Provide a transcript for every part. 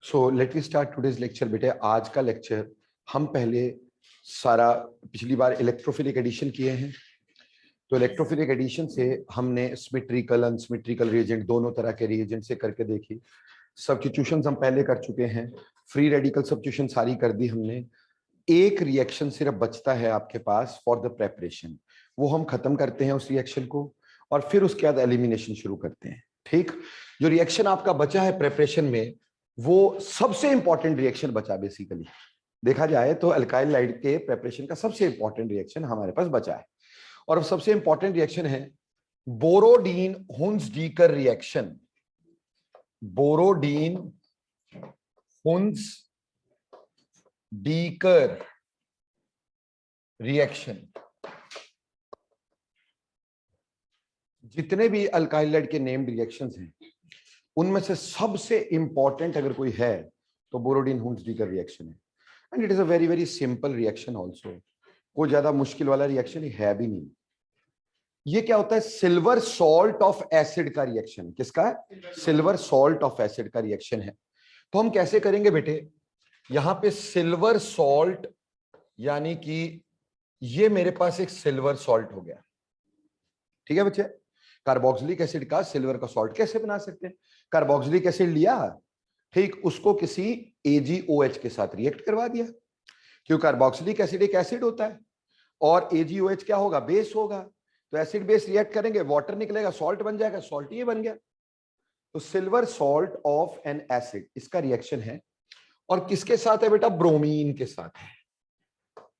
So let we start today's lecture. बेटे आज का लेक्चर हम पहले सारा पिछली बार इलेक्ट्रोफिलिक एडिशन किए हैं। तो इलेक्ट्रोफिलिक एडिशन से हमने सिमेट्रिकल अनसिमेट्रिकल रिएजेंट दोनों तरह के रिएजेंट से करके देखी। सब्स्टिट्यूशंस हम पहले कर चुके हैं, फ्री रेडिकल सब्स्टिट्यूशन सारी कर दी हमने। एक रिएक्शन सिर्फ बचता है आपके पास फॉर द प्रेपरेशन, वो हम खत्म करते हैं उस रिएक्शन को और फिर उसके बाद एलिमिनेशन शुरू करते हैं। ठीक, जो रिएक्शन आपका बचा है प्रेपरेशन में वो सबसे इंपॉर्टेंट रिएक्शन बचा। बेसिकली देखा जाए तो अल्काइल लाइड के प्रेपरेशन का सबसे इंपॉर्टेंट रिएक्शन हमारे पास बचा है और सबसे इंपॉर्टेंट रिएक्शन है Borodin Hunsdiecker reaction. Borodin Hunsdiecker reaction. जितने भी अल्काइल लाइड के नेम्ड रिएक्शंस हैं उनमें से सबसे इंपॉर्टेंट अगर कोई है तो बोरोडीन हुन्सडीकर रिएक्शन है। And it is a very very simple reaction also, कोई ज्यादा मुश्किल वाला रिएक्शन है भी नहीं। ये क्या होता है? सिल्वर सॉल्ट ऑफ एसिड का रिएक्शन। किसका है? सिल्वर सॉल्ट ऑफ एसिड का रिएक्शन है। तो हम कैसे करेंगे बेटे? यहां पे सिल्वर सॉल्ट यानी कि ये मेरे पास एक सिल्वर सॉल्ट हो गया। ठीक है बच्चे, कार्बोक्सिलिक एसिड का सिल्वर का सॉल्ट कैसे बना सकते हैं? कार्बोक्सिलिक एसिड लिया, ठीक, उसको किसी AgOH के साथ रिएक्ट करवा दिया, क्योंकि कार्बोक्सिलिक एसिड एक एसिड होता है और AgOH क्या होगा? बेस होगा। तो एसिड बेस रिएक्ट करेंगे, वाटर निकलेगा, सॉल्ट बन जाएगा, सॉल्ट ये बन गया। तो silver salt of N acid, इसका रिएक्शन है। और किसके साथ है बेटा? ब्रोमीन के साथ है।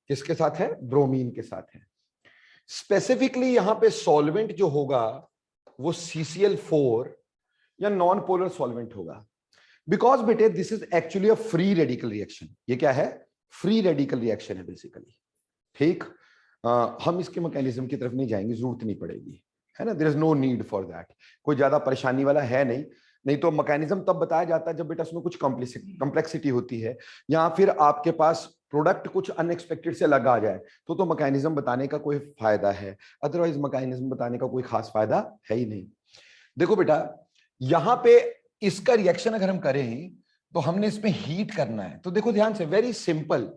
किसके साथ है? ब्रोमीन के साथ है। स्पेसिफिकली यहां पे सॉल्वेंट जो होगा वो CCl4 या नॉन पोलर सॉल्वेंट होगा, बिकॉज बेटे this is actually a free radical reaction. ये क्या है? फ्री रेडिकल रिएक्शन है बेसिकली। ठीक, हम इसके मैकेनिज्म की तरफ नहीं जाएंगे, जरूरत नहीं पड़ेगी, है ना। There is no need for that, कोई ज्यादा परेशानी वाला है नहीं। नहीं तो मैकेनिज्म तब बताया जाता है जब बेटा उसमें कुछ कॉम्प्लेक्सिटी होती है या फिर आपके पास प्रोडक्ट कुछ अनएक्सपेक्टेड से लग आ जाए तो मैकेनिज्म बताने का कोई फायदा है, अदरवाइज मैकेनिज्म बताने का कोई खास फायदा है ही नहीं। देखो बेटा, यहां पे इसका रिएक्शन अगर हम करें तो हमने इसमें हीट करना है। तो देखो ध्यान से, वेरी सिंपल,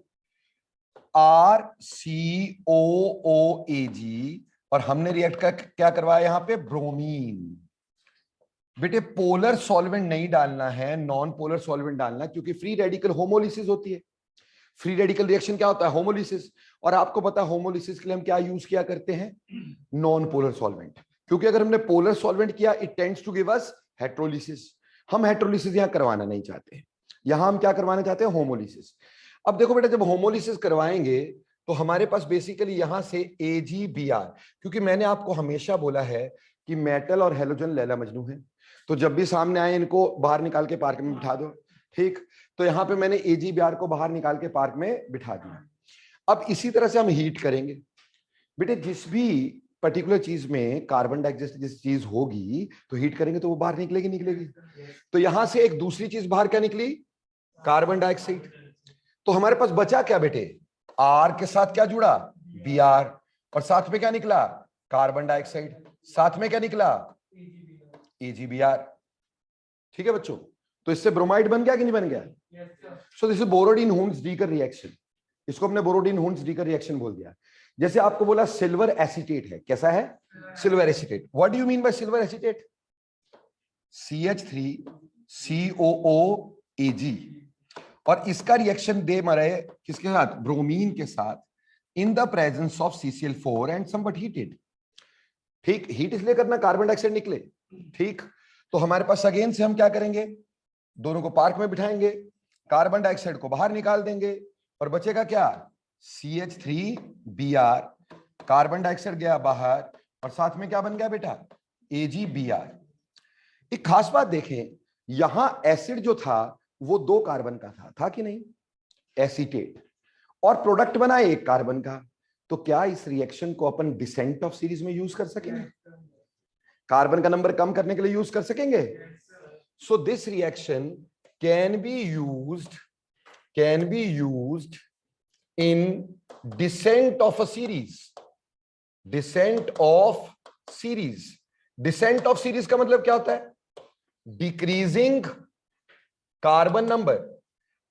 RCOOAG और हमने रिएक्ट का क्या करवाया यहां पे? ब्रोमीन। बेटे पोलर सॉल्वेंट नहीं डालना है, नॉन पोलर सॉल्वेंट डालना, क्योंकि फ्री रेडिकल होमोलिसिस होती है। फ्री रेडिकल रिएक्शन क्या होता है? होमोलिसिस। और आपको पता है होमोलिसिस के लिए हम क्या यूज किया करते हैं? Non polar solvent. क्योंकि अगर हमने पोलर सॉल्वेंट किया it tends to give us heterolysis. हम हेट्रोलिसिस यहां करवाना नहीं चाहते, यहां हम क्या करवाना चाहते हैं? होमोलिसिस। अब देखो बेटा, जब होमोलिसिस करवाएंगे तो हमारे पास बेसिकली यहां से AgBr, क्योंकि मैंने आपको हमेशा बोला है कि मेटल और हेलोजन लैला मजनू है, तो जब भी सामने आए इनको बाहर निकाल के पार्क में बिठा दो। ठीक, तो यहां पे मैंने AgBr को बाहर निकाल के पार्क में बिठा दिया। अब इसी तरह से हम हीट करेंगे। बेटे जिस भी पर्टिकुलर चीज में कार्बन डाइऑक्साइड जैसी चीज होगी तो हीट करेंगे तो वो बाहर निकलेगी निकलेगी। तो यहां से एक दूसरी चीज बाहर क्या निकली? Carbon dioxide. तो हमारे पास बचा क्या बेटे? R के साथ क्या जुड़ा? Br, और साथ में क्या निकला? Carbon dioxide. साथ में क्या निकला? AgBr। ठीक है बच्चों, तो इससे ब्रोमाइड बन गया कि नहीं बन गया? So this is Borodin Hunsdiecker reaction. इसको हमने बोरोडीन हुन्सडीकर रिएक्शन बोल दिया। जैसे आपको बोला सिल्वर एसीटेट है, कैसा है? Silver acetate. What do you mean by silver acetate? CH3COOAG, और इसका रिएक्शन दे मरे किसके साथ? ब्रोमीन के साथ, in the presence of CCl4 and somewhat heated. ठीक, हीट इसलिए करना कार्बन डाइऑक्साइड निकले। ठीक, तो हमारे पास अगेन से हम क्या करेंगे? दोनों को पार्क में बिठाएंगे, कार्बन डाइऑक्साइड को बाहर निकाल देंगे और बचेगा क्या? CH3Br। कार्बन डाइऑक्साइड गया बाहर और साथ में क्या बन गया बेटा? AgBr। एक खास बात देखें, यहां एसिड जो था वो 2 कार्बन का था कि नहीं? एसीटेट, और प्रोडक्ट बना 1 कार्बन का। तो क्या इस रिएक्शन को अपन डिसेंट ऑफ सीरीज में यूज कर सकेंगे? कार्बन का नंबर कम करने के लिए यूज कर सकेंगे? So this reaction can be used in descent of a series. Descent of series. Descent of series का मतलब क्या होता है? डिक्रीजिंग कार्बन नंबर,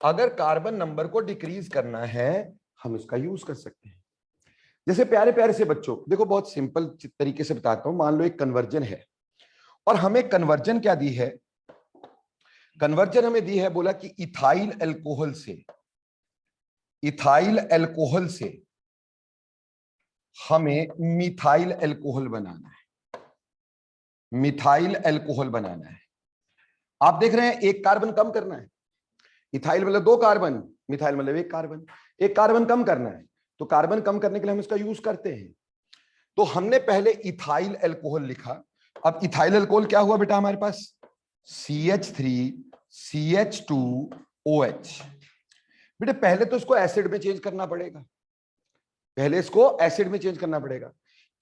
अगर कार्बन नंबर को डिक्रीज करना है हम इसका यूज कर सकते हैं। जैसे प्यारे प्यारे से बच्चों देखो, बहुत सिंपल तरीके से बताता हूं। मान लो एक कन्वर्जन है और हमें कन्वर्जन क्या दी है, कन्वर्जन हमें दी है, बोला कि इथाइल अल्कोहल से हमें मिथाइल अल्कोहल बनाना है, मिथाइल अल्कोहल बनाना है। आप देख रहे हैं एक कार्बन कम करना है, इथाइल मतलब 2 कार्बन, मिथाइल मतलब 1 कार्बन, 1 कार्बन कम करना है। तो कार्बन कम करने के लिए हम इसका यूज करते हैं। तो हमने पहले इथाइल अल्कोहल लिखा। अब इथाइल अल्कोहल क्या हुआ बेटा हमारे पास, CH3CH2OH। बेटा पहले तो इसको एसिड में चेंज करना पड़ेगा, पहले इसको एसिड में चेंज करना पड़ेगा।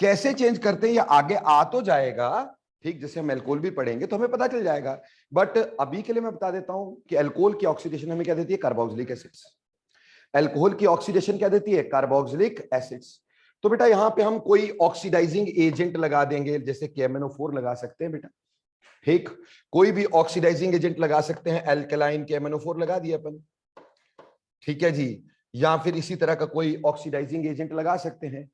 कैसे चेंज करते हैं ये आगे आ तो जाएगा, ठीक, जैसे हम अल्कोहल भी पढ़ेंगे तो हमें पता चल जाएगा। बट अभी के लिए मैं बता देता हूं कि अल्कोहल की ऑक्सीडेशन हमें क्या देती है, कार्बोक्सिलिक एसिड्स। अल्कोहल की ऑक्सीडेशन क्या देती है, कार्बोक्सिलिक एसिड्स। तो बेटा यहां पे हम कोई ऑक्सीडाइजिंग एजेंट लगा देंगे, जैसे KMnO4 लगा सकते हैं बेटा, ठीक, कोई भी ऑक्सीडाइजिंग एजेंट लगा सकते हैं, एल्कलाइन KMnO4 लगा दिया अपन, ठीक है जी, या फिर इसी तरह का कोई ऑक्सीडाइजिंग एजेंट लगा सकते हैं।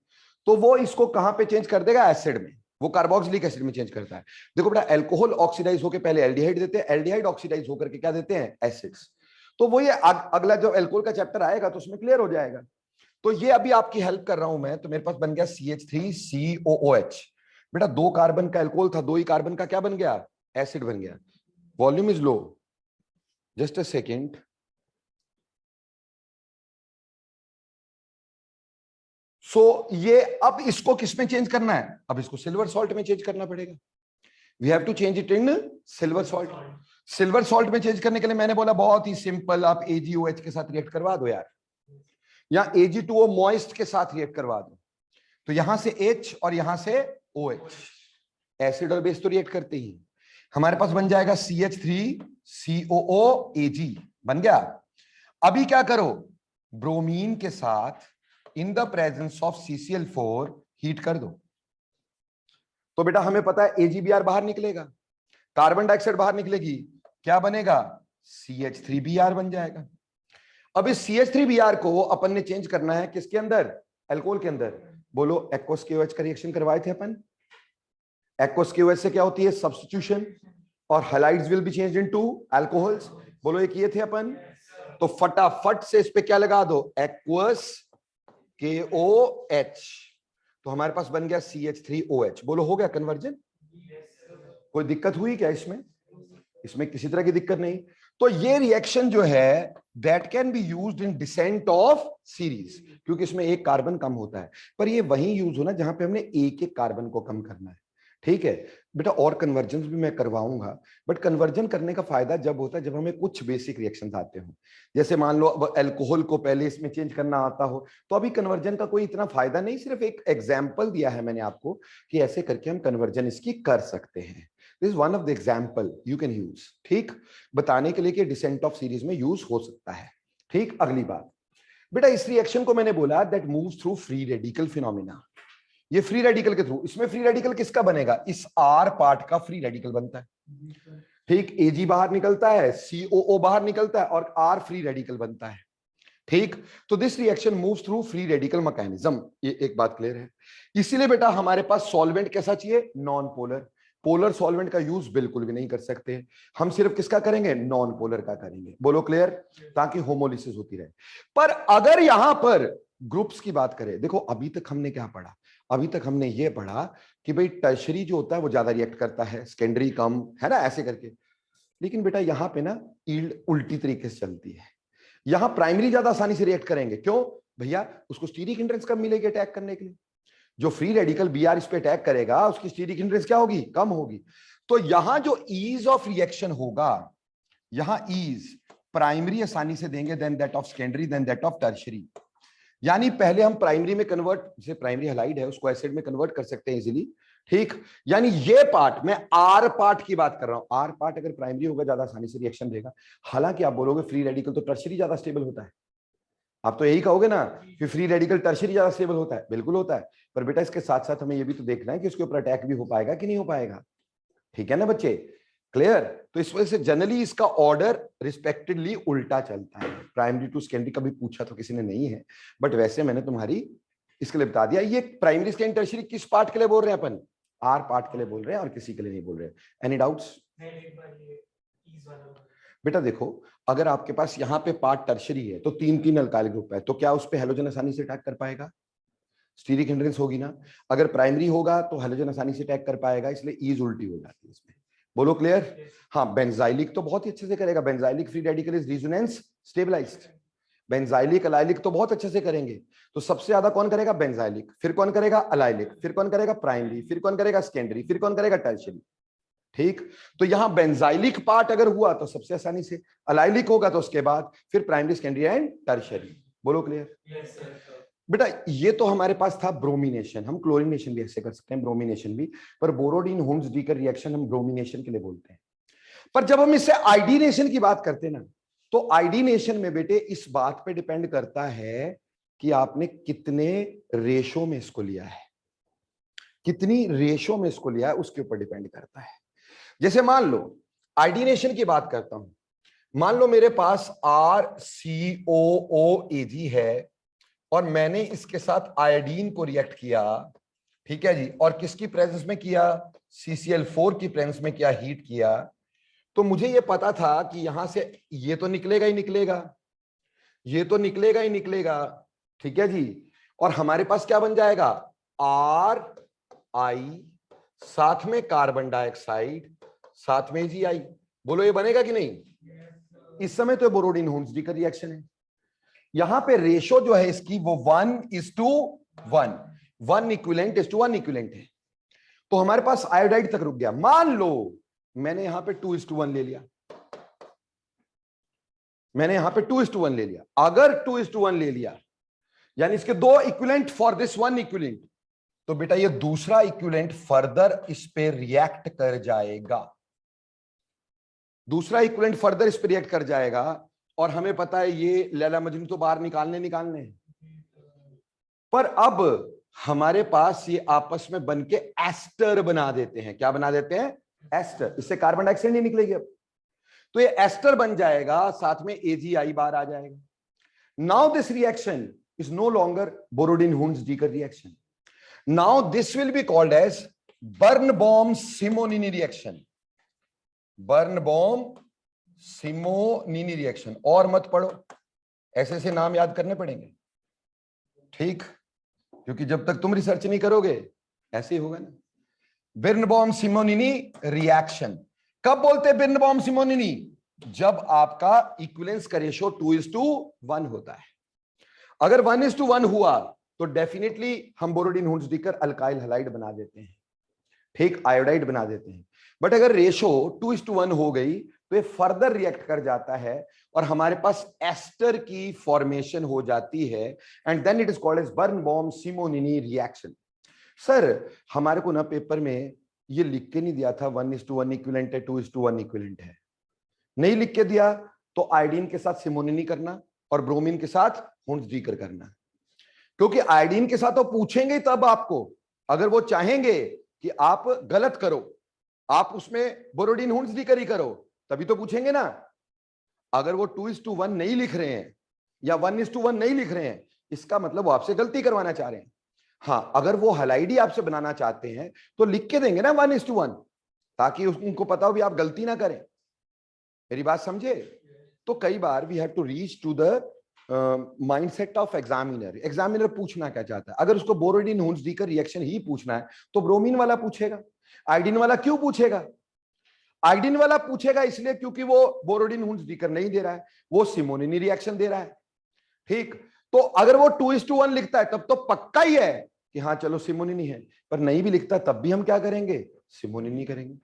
तो वो इसको कहां पे चेंज कर देगा, एसिड में, वो कार्बोक्सिलिक एसिड में चेंज करता है। देखो बेटा अल्कोहल ऑक्सीडाइज होकर पहले एल्डिहाइड देते हैं, एल्डिहाइड ऑक्सीडाइज होकर के क्या देते हैं, एसिड्स। तो वो ये अगला जो अल्कोहल का चैप्टर आएगा तो उसमें क्लियर हो जाएगा। तो ये अभी आपकी हेल्प कर रहा हूं मैं। तो मेरे पास बन गया CH3COOH। बेटा 2 कार्बन का अल्कोहल था, 2 ही कार्बन का क्या बन गया, एसिड बन गया। Volume is low, just a second. So ये अब इसको किस में चेंज करना है, अब इसको सिल्वर सॉल्ट में चेंज करना पड़ेगा। We have to change it in silver salt. Silver salt में चेंज करने के लिए मैंने बोला बहुत ही सिंपल, आप AgOH के साथ रिएक्ट करवा दो यार, या Ag2O मॉइस्ट के साथ रिएक्ट करवा दो। तो यहां से H और यहां से OH, एसिड और बेस तो रिएक्ट करते ही, हमारे पास बन जाएगा CH3COOAg बन गया। अभी क्या करो, ब्रोमीन के साथ in the presence of CCl4 heat कर दो। तो बेटा हमें पता है AgBr बाहर निकलेगा, कार्बन डाइऑक्साइड बाहर निकलेगी, क्या बनेगा, CH3Br बन जाएगा। अब इस CH3Br को अपन ने चेंज करना है किसके अंदर, अल्कोहल के अंदर। बोलो एक्वस KOH का रिएक्शन करवाए थे अपन, एक्वस KOH से क्या होती है, सब्स्टिट्यूशन, और halides will be changed into alcohols. बोलो ये किए थे अपन। तो फटाफट से इस पे क्या लगा दो, एक्वस KOH। तो हमारे पास बन गया CH3OH। बोलो हो गया कन्वर्जन, कोई दिक्कत हुई क्या इसमें, इसमें किसी तरह की दिक्कत नहीं। तो ये रिएक्शन जो है that can be used in descent of series, क्योंकि इसमें 1 कार्बन कम होता है, पर ये वहीं यूज होना जहां पे हमने एक कार्बन को कम करना है, ठीक है बेटा। और कन्वर्जन भी मैं करवाऊंगा, बट कन्वर्जन करने का फायदा जब होता है जब हमें कुछ बेसिक रिएक्शंस आते हो। जैसे मान लो अब अल्कोहल को पहले इसमें चेंज करना आता हो, तो अभी कन्वर्जन का कोई इतना फायदा नहीं, सिर्फ एक एग्जाम्पल दिया है मैंने आपको कि ऐसे करके हम कन्वर्जन इसकी कर सकते हैं। This is one of the example you can use, ठीक, बताने के लिए कि डिसेंट ऑफ सीरीज में यूज हो सकता है, ठीक। अगली बात बेटा, इस रिएक्शन को मैंने बोला that moves through free radical phenomena. ये फ्री रेडिकल के थ्रू, इसमें फ्री रेडिकल किसका बनेगा, इस R पार्ट का फ्री रेडिकल बनता है, ठीक। Ag बाहर निकलता है, COO बाहर निकलता है, और R फ्री रेडिकल बनता है, ठीक। तो this reaction moves through free radical mechanism, ये एक बात क्लियर है। इसीलिए बेटा हमारे पास सॉल्वेंट कैसा चाहिए, नॉन पोलर। पोलर सॉल्वेंट का यूज बिल्कुल भी नहीं कर सकते, हम सिर्फ किसका करेंगे, नॉन पोलर का करेंगे। बोलो क्लियर, ताकि होमोलिसिस होती रहे। पर अगर यहां पर ग्रुप्स की बात करें, देखो अभी तक हमने क्या पढ़ा, अभी तक हमने ये पढ़ा कि भाई टर्शरी जो होता है वो ज्यादा रिएक्ट करता है, सेकेंडरी कम, है ना, ऐसे करके। लेकिन बेटा यहाँ पे ना यील्ड उल्टी तरीके से चलती है। यहां प्राइमरी ज्यादा आसानी से रिएक्ट करेंगे, क्यों भैया, उसको स्टीरिक हिंड्रेंस कम मिलेगी अटैक करने के लिए। जो फ्री रेडिकल Br इस पे अटैक करेगा उसकी स्टीरिक हिंड्रेंस क्या होगी, कम होगी। तो यहां जो ईज ऑफ रिएक्शन होगा, यहां ईज प्राइमरी आसानी से देंगे then that of secondary then that of tertiary. यानी पहले हम प्राइमरी में कन्वर्ट, जैसे प्राइमरी हैलाइड है उसको एसिड में कन्वर्ट कर सकते हैं इजीली, ठीक। यानी ये पार्ट, मैं R पार्ट की बात कर रहा हूं, R पार्ट अगर प्राइमरी होगा ज्यादा आसानी से रिएक्शन देगा। हालांकि आप बोलोगे फ्री रेडिकल तो टर्शरी ज्यादा स्टेबल होता है, आप तो यही कहोगे ना कि फ्री रेडिकल टर्शरी ज्यादा स्टेबल होता है, बिल्कुल होता है। पर बेटा इसके साथ साथ हमें ये भी तो देखना है कि उसके ऊपर अटैक भी हो पाएगा कि नहीं हो पाएगा, ठीक है ना बच्चे। क्लियर? तो इस वजह से जनरली इसका ऑर्डर रिस्पेक्टेडली उल्टा चलता है। प्राइमरी टू सेकेंडरी कभी पूछा तो किसी ने नहीं है, बट वैसे मैंने तुम्हारी इसके लिए बता दिया। ये प्राइमरी सेकेंडरी टर्शियरी किस पार्ट के लिए बोल रहे हैं अपन? आर पार्ट के लिए बोल रहे हैं और किसी के लिए नहीं बोल रहे हैं। Any doubts? बेटा देखो, अगर आपके पास यहाँ पे पार्ट टर्शियरी है तो 3 अल्काइल ग्रुप है, तो क्या उस पे हेलोजन आसानी से अटैक कर पाएगा? स्टीरिक हिंड्रेंस होगी ना। अगर प्राइमरी होगा तो हेलोजन आसानी से अटैक कर पाएगा, इसलिए ईज उल्टी हो जाती है इसमें। बोलो क्लियर? हाँ, बेंजाइलिक तो बहुत ही अच्छे से करेगा। Benzylic free radical is resonance stabilized. Benzylic allylic तो बहुत अच्छे से करेंगे। तो सबसे ज्यादा कौन करेगा? बेंजाइलिक, फिर कौन करेगा? अलाइलिक, फिर कौन करेगा? प्राइमरी, फिर कौन करेगा? सेकेंडरी, फिर कौन करेगा? टर्शियरी। ठीक, तो यहां बेंजाइलिक पार्ट अगर हुआ तो सबसे आसानी से, अलाइलिक होगा तो उसके बाद, फिर प्राइमरी, सेकेंडरी एंड टर्शियरी। बोलो क्लियर? Yes sir. बेटा ये तो हमारे पास था ब्रोमिनेशन, हम क्लोरिनेशन भी ऐसे कर सकते हैं, ब्रोमिनेशन भी, पर बोरोडीन हुंस डीकर रिएक्शन हम ब्रोमिनेशन के लिए बोलते हैं। पर जब हम इससे आइडिनेशन की बात करते हैं ना, तो आइडिनेशन में बेटे इस बात पे डिपेंड करता है कि आपने कितने रेशो में इसको लिया है, कितनी रेशो में इसको लिया है, उसके ऊपर डिपेंड करता है। जैसे मान लो आइडिनेशन की बात करता हूं, मान लो मेरे पास RCOOAg है और मैंने इसके साथ आयोडीन को रिएक्ट किया, ठीक है जी, और किसकी प्रेजेंस में किया? CCl4 की प्रेजेंस में किया, हीट किया। तो मुझे ये पता था कि यहां से ये तो निकलेगा ही निकलेगा, ये तो निकलेगा ही निकलेगा, ठीक है जी। और हमारे पास क्या बन जाएगा? RI, साथ में कार्बन डाइऑक्साइड, साथ में GI। बोलो ये बनेगा कि नहीं? इस समय तो बोरोडीन हुंस डीकर रिएक्शन है। यहां पे रेशो जो है इसकी वो 1:1, 1 इक्विवेलेंट इज टू 1 इक्विवेलेंट है। तो हमारे पास आयोडाइड तक रुक गया। मान लो मैंने यहां पे 2:1 ले लिया, मैंने यहां पे 2:1 ले लिया। अगर 2:1 ले लिया यानी इसके 2 इक्विवेलेंट फॉर दिस 1 इक्विवेलेंट, तो बेटा ये दूसरा इक्विवेलेंट फर्दर इस पे रिएक्ट कर जाएगा, दूसरा इक्विवेलेंट फर्दर इस पे रिएक्ट कर जाएगा। और हमें पता है ये लैला मजनू तो बाहर निकालने हैं, पर अब हमारे पास ये आपस में बन के एस्टर बना देते हैं। क्या बना देते हैं? एस्टर। इससे कार्बन डाइऑक्साइड नहीं निकलेगी अब, तो ये एस्टर बन जाएगा, साथ में AgI बाहर आ जाएगा। Now this reaction is no longer Borodin Hunsdiecker reaction. Now this will be called as Birnbaum Simonini reaction. Birnbaum Simonini reaction. और मत पढ़ो, ऐसे ऐसे नाम याद करने पड़ेंगे, ठीक, क्योंकि जब तक तुम रिसर्च नहीं करोगे ऐसे ही होगा ना। बर्नबॉम-सिमोनिनी रिएक्शन कब बोलते हैं? बर्नबॉम-सिमोनिनी जब आपका इक्विवेलेंस का रेशो 2:1 होता है। अगर 1:1 हुआ तो डेफिनेटली हम बोरोडीन हुंस डीकर अल्काइल हैलाइड बना देते हैं, ठीक, आयोडाइड बना देते हैं। बट अगर रेशो 2:1 हो गई तो ये फर्दर रिएक्ट कर जाता है और हमारे पास एस्टर की फॉर्मेशन हो जाती है, and then it is called as Birnbaum Simonini reaction. Sir हमारे को ना पेपर में ये लिख के नहीं दिया था 1:1 इक्विवेलेंट है, 2:1 इक्विवेलेंट है, नहीं लिख के दिया, तो आयोडीन के साथ सिमोनिनी करना और ब्रोमीन के साथ हुंस डीकर करना, क्योंकि आयोडीन के साथ तो पूछेंगे तब आपको, अगर वो चाहेंगे कि आप गलत करो, आप उसमें बोरोडीन हुंस डीकर ही करो, तभी तो पूछेंगे ना। अगर वो 2:1 नहीं लिख रहे हैं या 1:1 नहीं लिख रहे हैं, इसका मतलब वो आपसे गलती करवाना चाह रहे हैं। हाँ, अगर वो हैलाइड आपसे बनाना चाहते हैं तो लिख के देंगे ना 1:1, ताकि उनको पता हो भी आप गलती ना करें। मेरी बात समझे? तो कई बार we have to reach to the mindset of examiner. Examiner पूछना क्या चाहता है? अगर उसको बोरोडीन हुंस डीकर रिएक्शन ही पूछना है तो ब्रोमीन वाला पूछेगा। आयोडीन वाला क्यों पूछेगा? आयोडीन वाला पूछेगा इसलिए क्योंकि वो बोरोडीन हुंस डीकर नहीं दे रहा है, वो सिमोनिनी रिएक्शन दे रहा है, ठीक। तो अगर वो 2:1 लिखता है तब तो पक्का ही है कि हाँ चलो सिमोनिनी है, पर नहीं भी लिखता तब भी हम क्या करेंगे? सिमोनिनी करेंगे।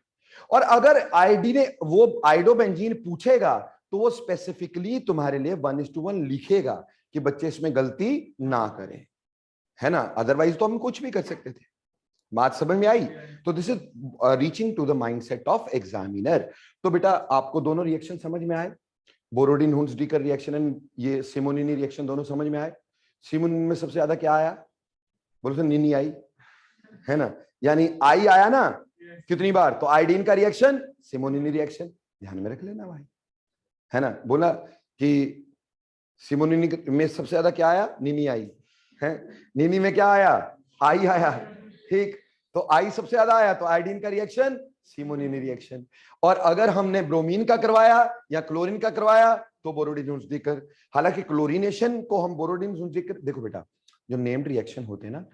और अगर आयोडीन वो आइडोबेंजीन पूछेगा तो वो स्पेसिफिकली तुम्हारे लिए 1:1 लिखेगा कि बच्चे इसमें गलती ना करें, है ना। अदरवाइज तो हम कुछ भी कर सकते थे। बात समझ में आई? तो this is reaching to the mindset of examiner. तो बेटा आपको दोनों रिएक्शन समझ में आए, Borodin Hunsdiecker reaction and ये सिमोनिनी रिएक्शन दोनों समझ में आए। सिमोनिनी में सबसे ज्यादा क्या आया? बोलो सर, नीनी आई, है ना, यानी आई आया ना, कितनी बार? तो आयोडीन का रिएक्शन सिमोनिनी रिएक्शन, ध्यान में रख लेना भाई, है ना। बोला कि सिमोनिनी में सबसे ज्यादा क्या आया? नीनी आई है। नीनी में क्या आया? आई आया, ठीक। तो आई सबसे ज्यादा आया, तो आयोडीन का रिएक्शन सिमोनिनी रिएक्शन। और अगर हमने ब्रोमीन का करवाया या क्लोरीन का करवाया तो बोरोडीन हुंसडीकर। हालांकि क्लोरीनेशन को हम बोरोडीन हुंसडीकर, देखो बेटा, जो नेम्ड रिएक्शन होते हैं ना,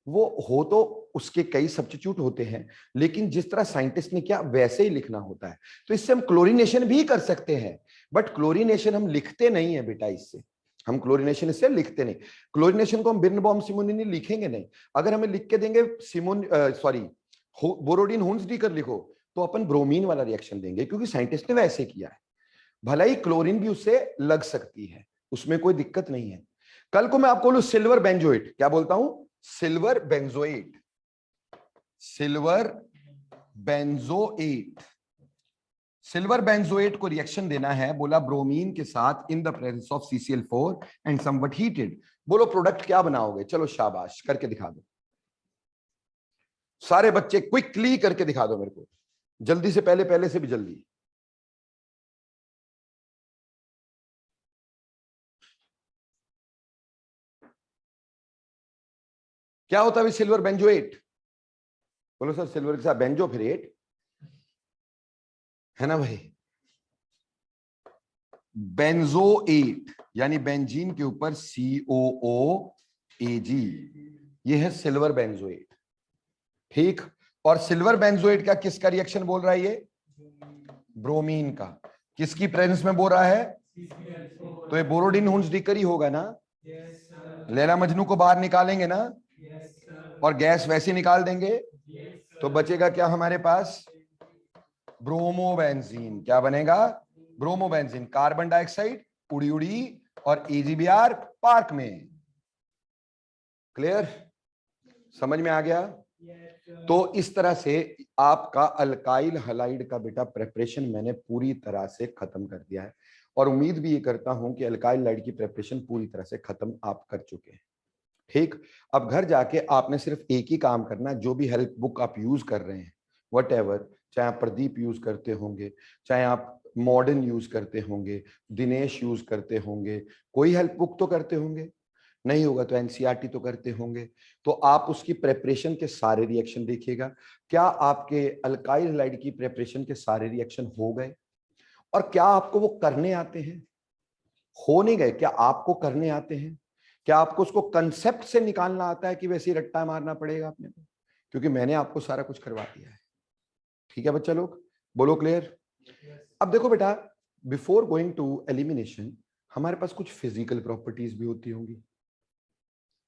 वो हो तो उसके कई सब्स्टिट्यूट होते हैं, लेकिन जिस तरह साइंटिस्ट ने किया वैसे ही लिखना होता है। तो इससे हम क्लोरीनेशन भी कर सकते हैं, बट क्लोरीनेशन हम लिखते नहीं है बेटा, इससे हम क्लोरीनेशन इससे लिखते नहीं। क्लोरीनेशन को हम बिर्नबाउम सिमोनिनी लिखेंगे नहीं। अगर हमें लिख के देंगे बोरोडीन हुंसडीकर लिखो, तो अपन ब्रोमीन वाला रिएक्शन देंगे, क्योंकि साइंटिस्ट ने वैसे किया है। भला ही क्लोरीन भी उससे लग सकती है, उसमें कोई दिक्कत नहीं है। कल को मैं आपको बोलूं सिल्वर बेंजोएट, क्या बोलता हूं? Silver benzoate, silver benzoate. Silver benzoate को रिएक्शन देना है, बोला ब्रोमीन के साथ in the presence of CCl4 and somewhat heated. बोलो प्रोडक्ट क्या बनाओगे? चलो शाबाश, करके दिखा दो सारे बच्चे, क्विकली करके दिखा दो मेरे को, जल्दी से, पहले से भी जल्दी। क्या होता है सिल्वर बेंजोएट? बोलो सर सिल्वर के साथ बेंजो फिर एट, है ना भाई। बेंजोएट यानी बेंजीन के ऊपर COOAG, ये है सिल्वर बेंजोएट, ठीक। और सिल्वर बेंजोएट का किसका रिएक्शन बोल रहा है ये? ब्रोमीन का। किसकी प्रेजेंस में बोल रहा है? तो ये बोरोडीन हुंसडीकर ही होगा ना। लैला मजनू को बाहर निकालेंगे ना, और गैस वैसे निकाल देंगे, तो बचेगा क्या हमारे पास? ब्रोमोबेंजीन। क्या बनेगा? ब्रोमोबेंजीन। कार्बन डाइऑक्साइड उड़ी उड़ी और EGBR पार्क में। क्लियर? समझ में आ गया? तो इस तरह से आपका अल्काइल हलाइड का बेटा प्रेपरेशन मैंने पूरी तरह से खत्म कर दिया है, और उम्मीद भी ये करता हूं कि अल्काइल हलाइड की प्रेपरेशन पूरी तरह से खत्म आप कर चुके हैं, ठीक। अब घर जाके आपने सिर्फ एक ही काम करना है, जो भी हेल्प बुक आप यूज कर रहे हैं, वट, चाहे आप प्रदीप यूज करते होंगे, चाहे आप मॉडर्न यूज करते होंगे, दिनेश यूज करते होंगे, कोई हेल्प बुक तो करते होंगे, नहीं होगा तो NCERT तो करते होंगे। तो आप उसकी प्रेपरेशन के सारे रिएक्शन देखिएगा। क्या आपके अल्काइल हलाइड की प्रेपरेशन के सारे रिएक्शन हो गए? और क्या आपको वो करने आते हैं? हो नहीं गए, क्या आपको करने आते हैं? क्या आपको उसको कंसेप्ट से निकालना आता है कि वैसे ही रट्टा मारना पड़ेगा अपने को? क्योंकि मैंने आपको सारा कुछ करवा दिया है, ठीक है बच्चा लोग, बोलो क्लियर। अब देखो बेटा, बिफोर गोइंग टू एलिमिनेशन हमारे पास कुछ फिजिकल प्रॉपर्टीज भी होती होंगी,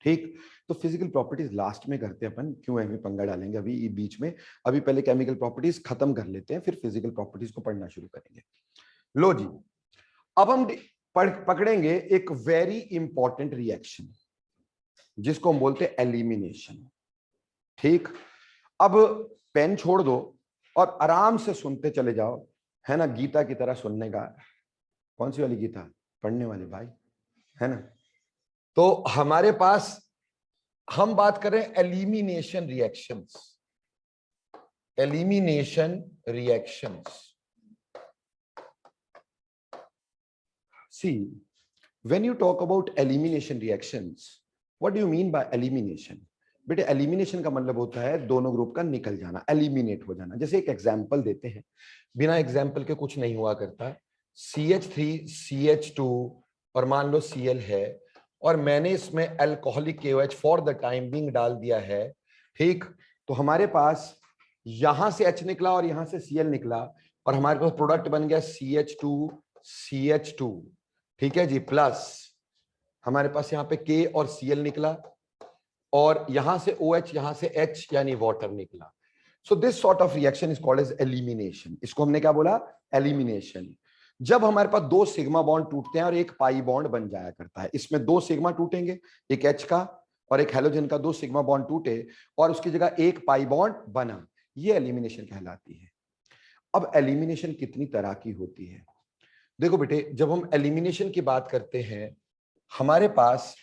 ठीक। तो फिजिकल प्रॉपर्टीज लास्ट में करते हैं अपन, क्यों अभी पंगा डालेंगे अभी बीच में। अभी पहले केमिकल प्रॉपर्टीज खत्म कर लेते हैं, फिर फिजिकल प्रॉपर्टीज को पढ़ना शुरू करेंगे। लो जी, अब हम पकड़ेंगे एक वेरी इंपॉर्टेंट रिएक्शन जिसको हम बोलते हैं एलिमिनेशन, ठीक। अब पेन छोड़ दो और आराम से सुनते चले जाओ, है ना, गीता की तरह सुनने का। कौन सी वाली गीता? पढ़ने वाले भाई, है ना। तो हमारे पास हम बात कर रहे हैं elimination reactions, elimination reactions. See, when you talk about elimination reactions, what do you mean by elimination? बेटे एलिमिनेशन का मतलब होता है दोनों ग्रुप का निकल जाना, एलिमिनेट हो जाना। जैसे एक एग्जांपल देते हैं, बिना एग्जांपल के कुछ नहीं हुआ करता। CH3 CH2 और मान लो Cl है, और मैंने इसमें alcoholic KOH for the time being डाल दिया है, ठीक। तो हमारे पास यहां से H निकला और यहां से Cl निकला, और हमारे पास प्रोडक्ट बन गया CH2 CH2, ठीक है जी, प्लस हमारे पास यहाँ पे K और Cl निकला, और यहां से OH यहां से H यानी वाटर निकला। So this sort of reaction is called as elimination. इसको हमने क्या बोला? एलिमिनेशन। जब हमारे पास दो सिग्मा बॉन्ड टूटते हैं और एक पाई बॉन्ड बन जाया करता है, इसमें दो सिग्मा टूटेंगे, एक H का और एक हेलोजन का, दो सिग्मा बॉन्ड टूटे और उसकी जगह एक पाई बॉन्ड बना, ये एलिमिनेशन कहलाती है। अब एलिमिनेशन कितनी तरह की होती है? देखो बेटे, जब हम एलिमिनेशन की बात करते हैं, हमारे पास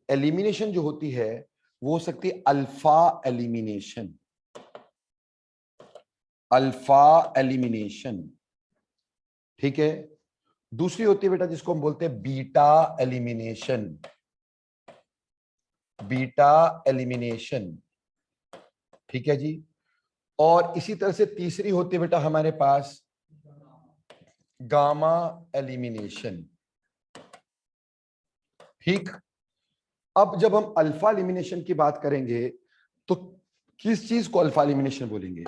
एलिमिनेशन जो होती है वो हो सकती है अल्फा एलिमिनेशन, अल्फा एलिमिनेशन, ठीक है। दूसरी होती है बेटा जिसको हम बोलते हैं बीटा एलिमिनेशन, बीटा एलिमिनेशन, ठीक है जी। और इसी तरह से तीसरी होती है बेटा हमारे पास गामा एलिमिनेशन, ठीक। अब जब हम अल्फा एलिमिनेशन की बात करेंगे तो किस चीज को अल्फा एलिमिनेशन बोलेंगे?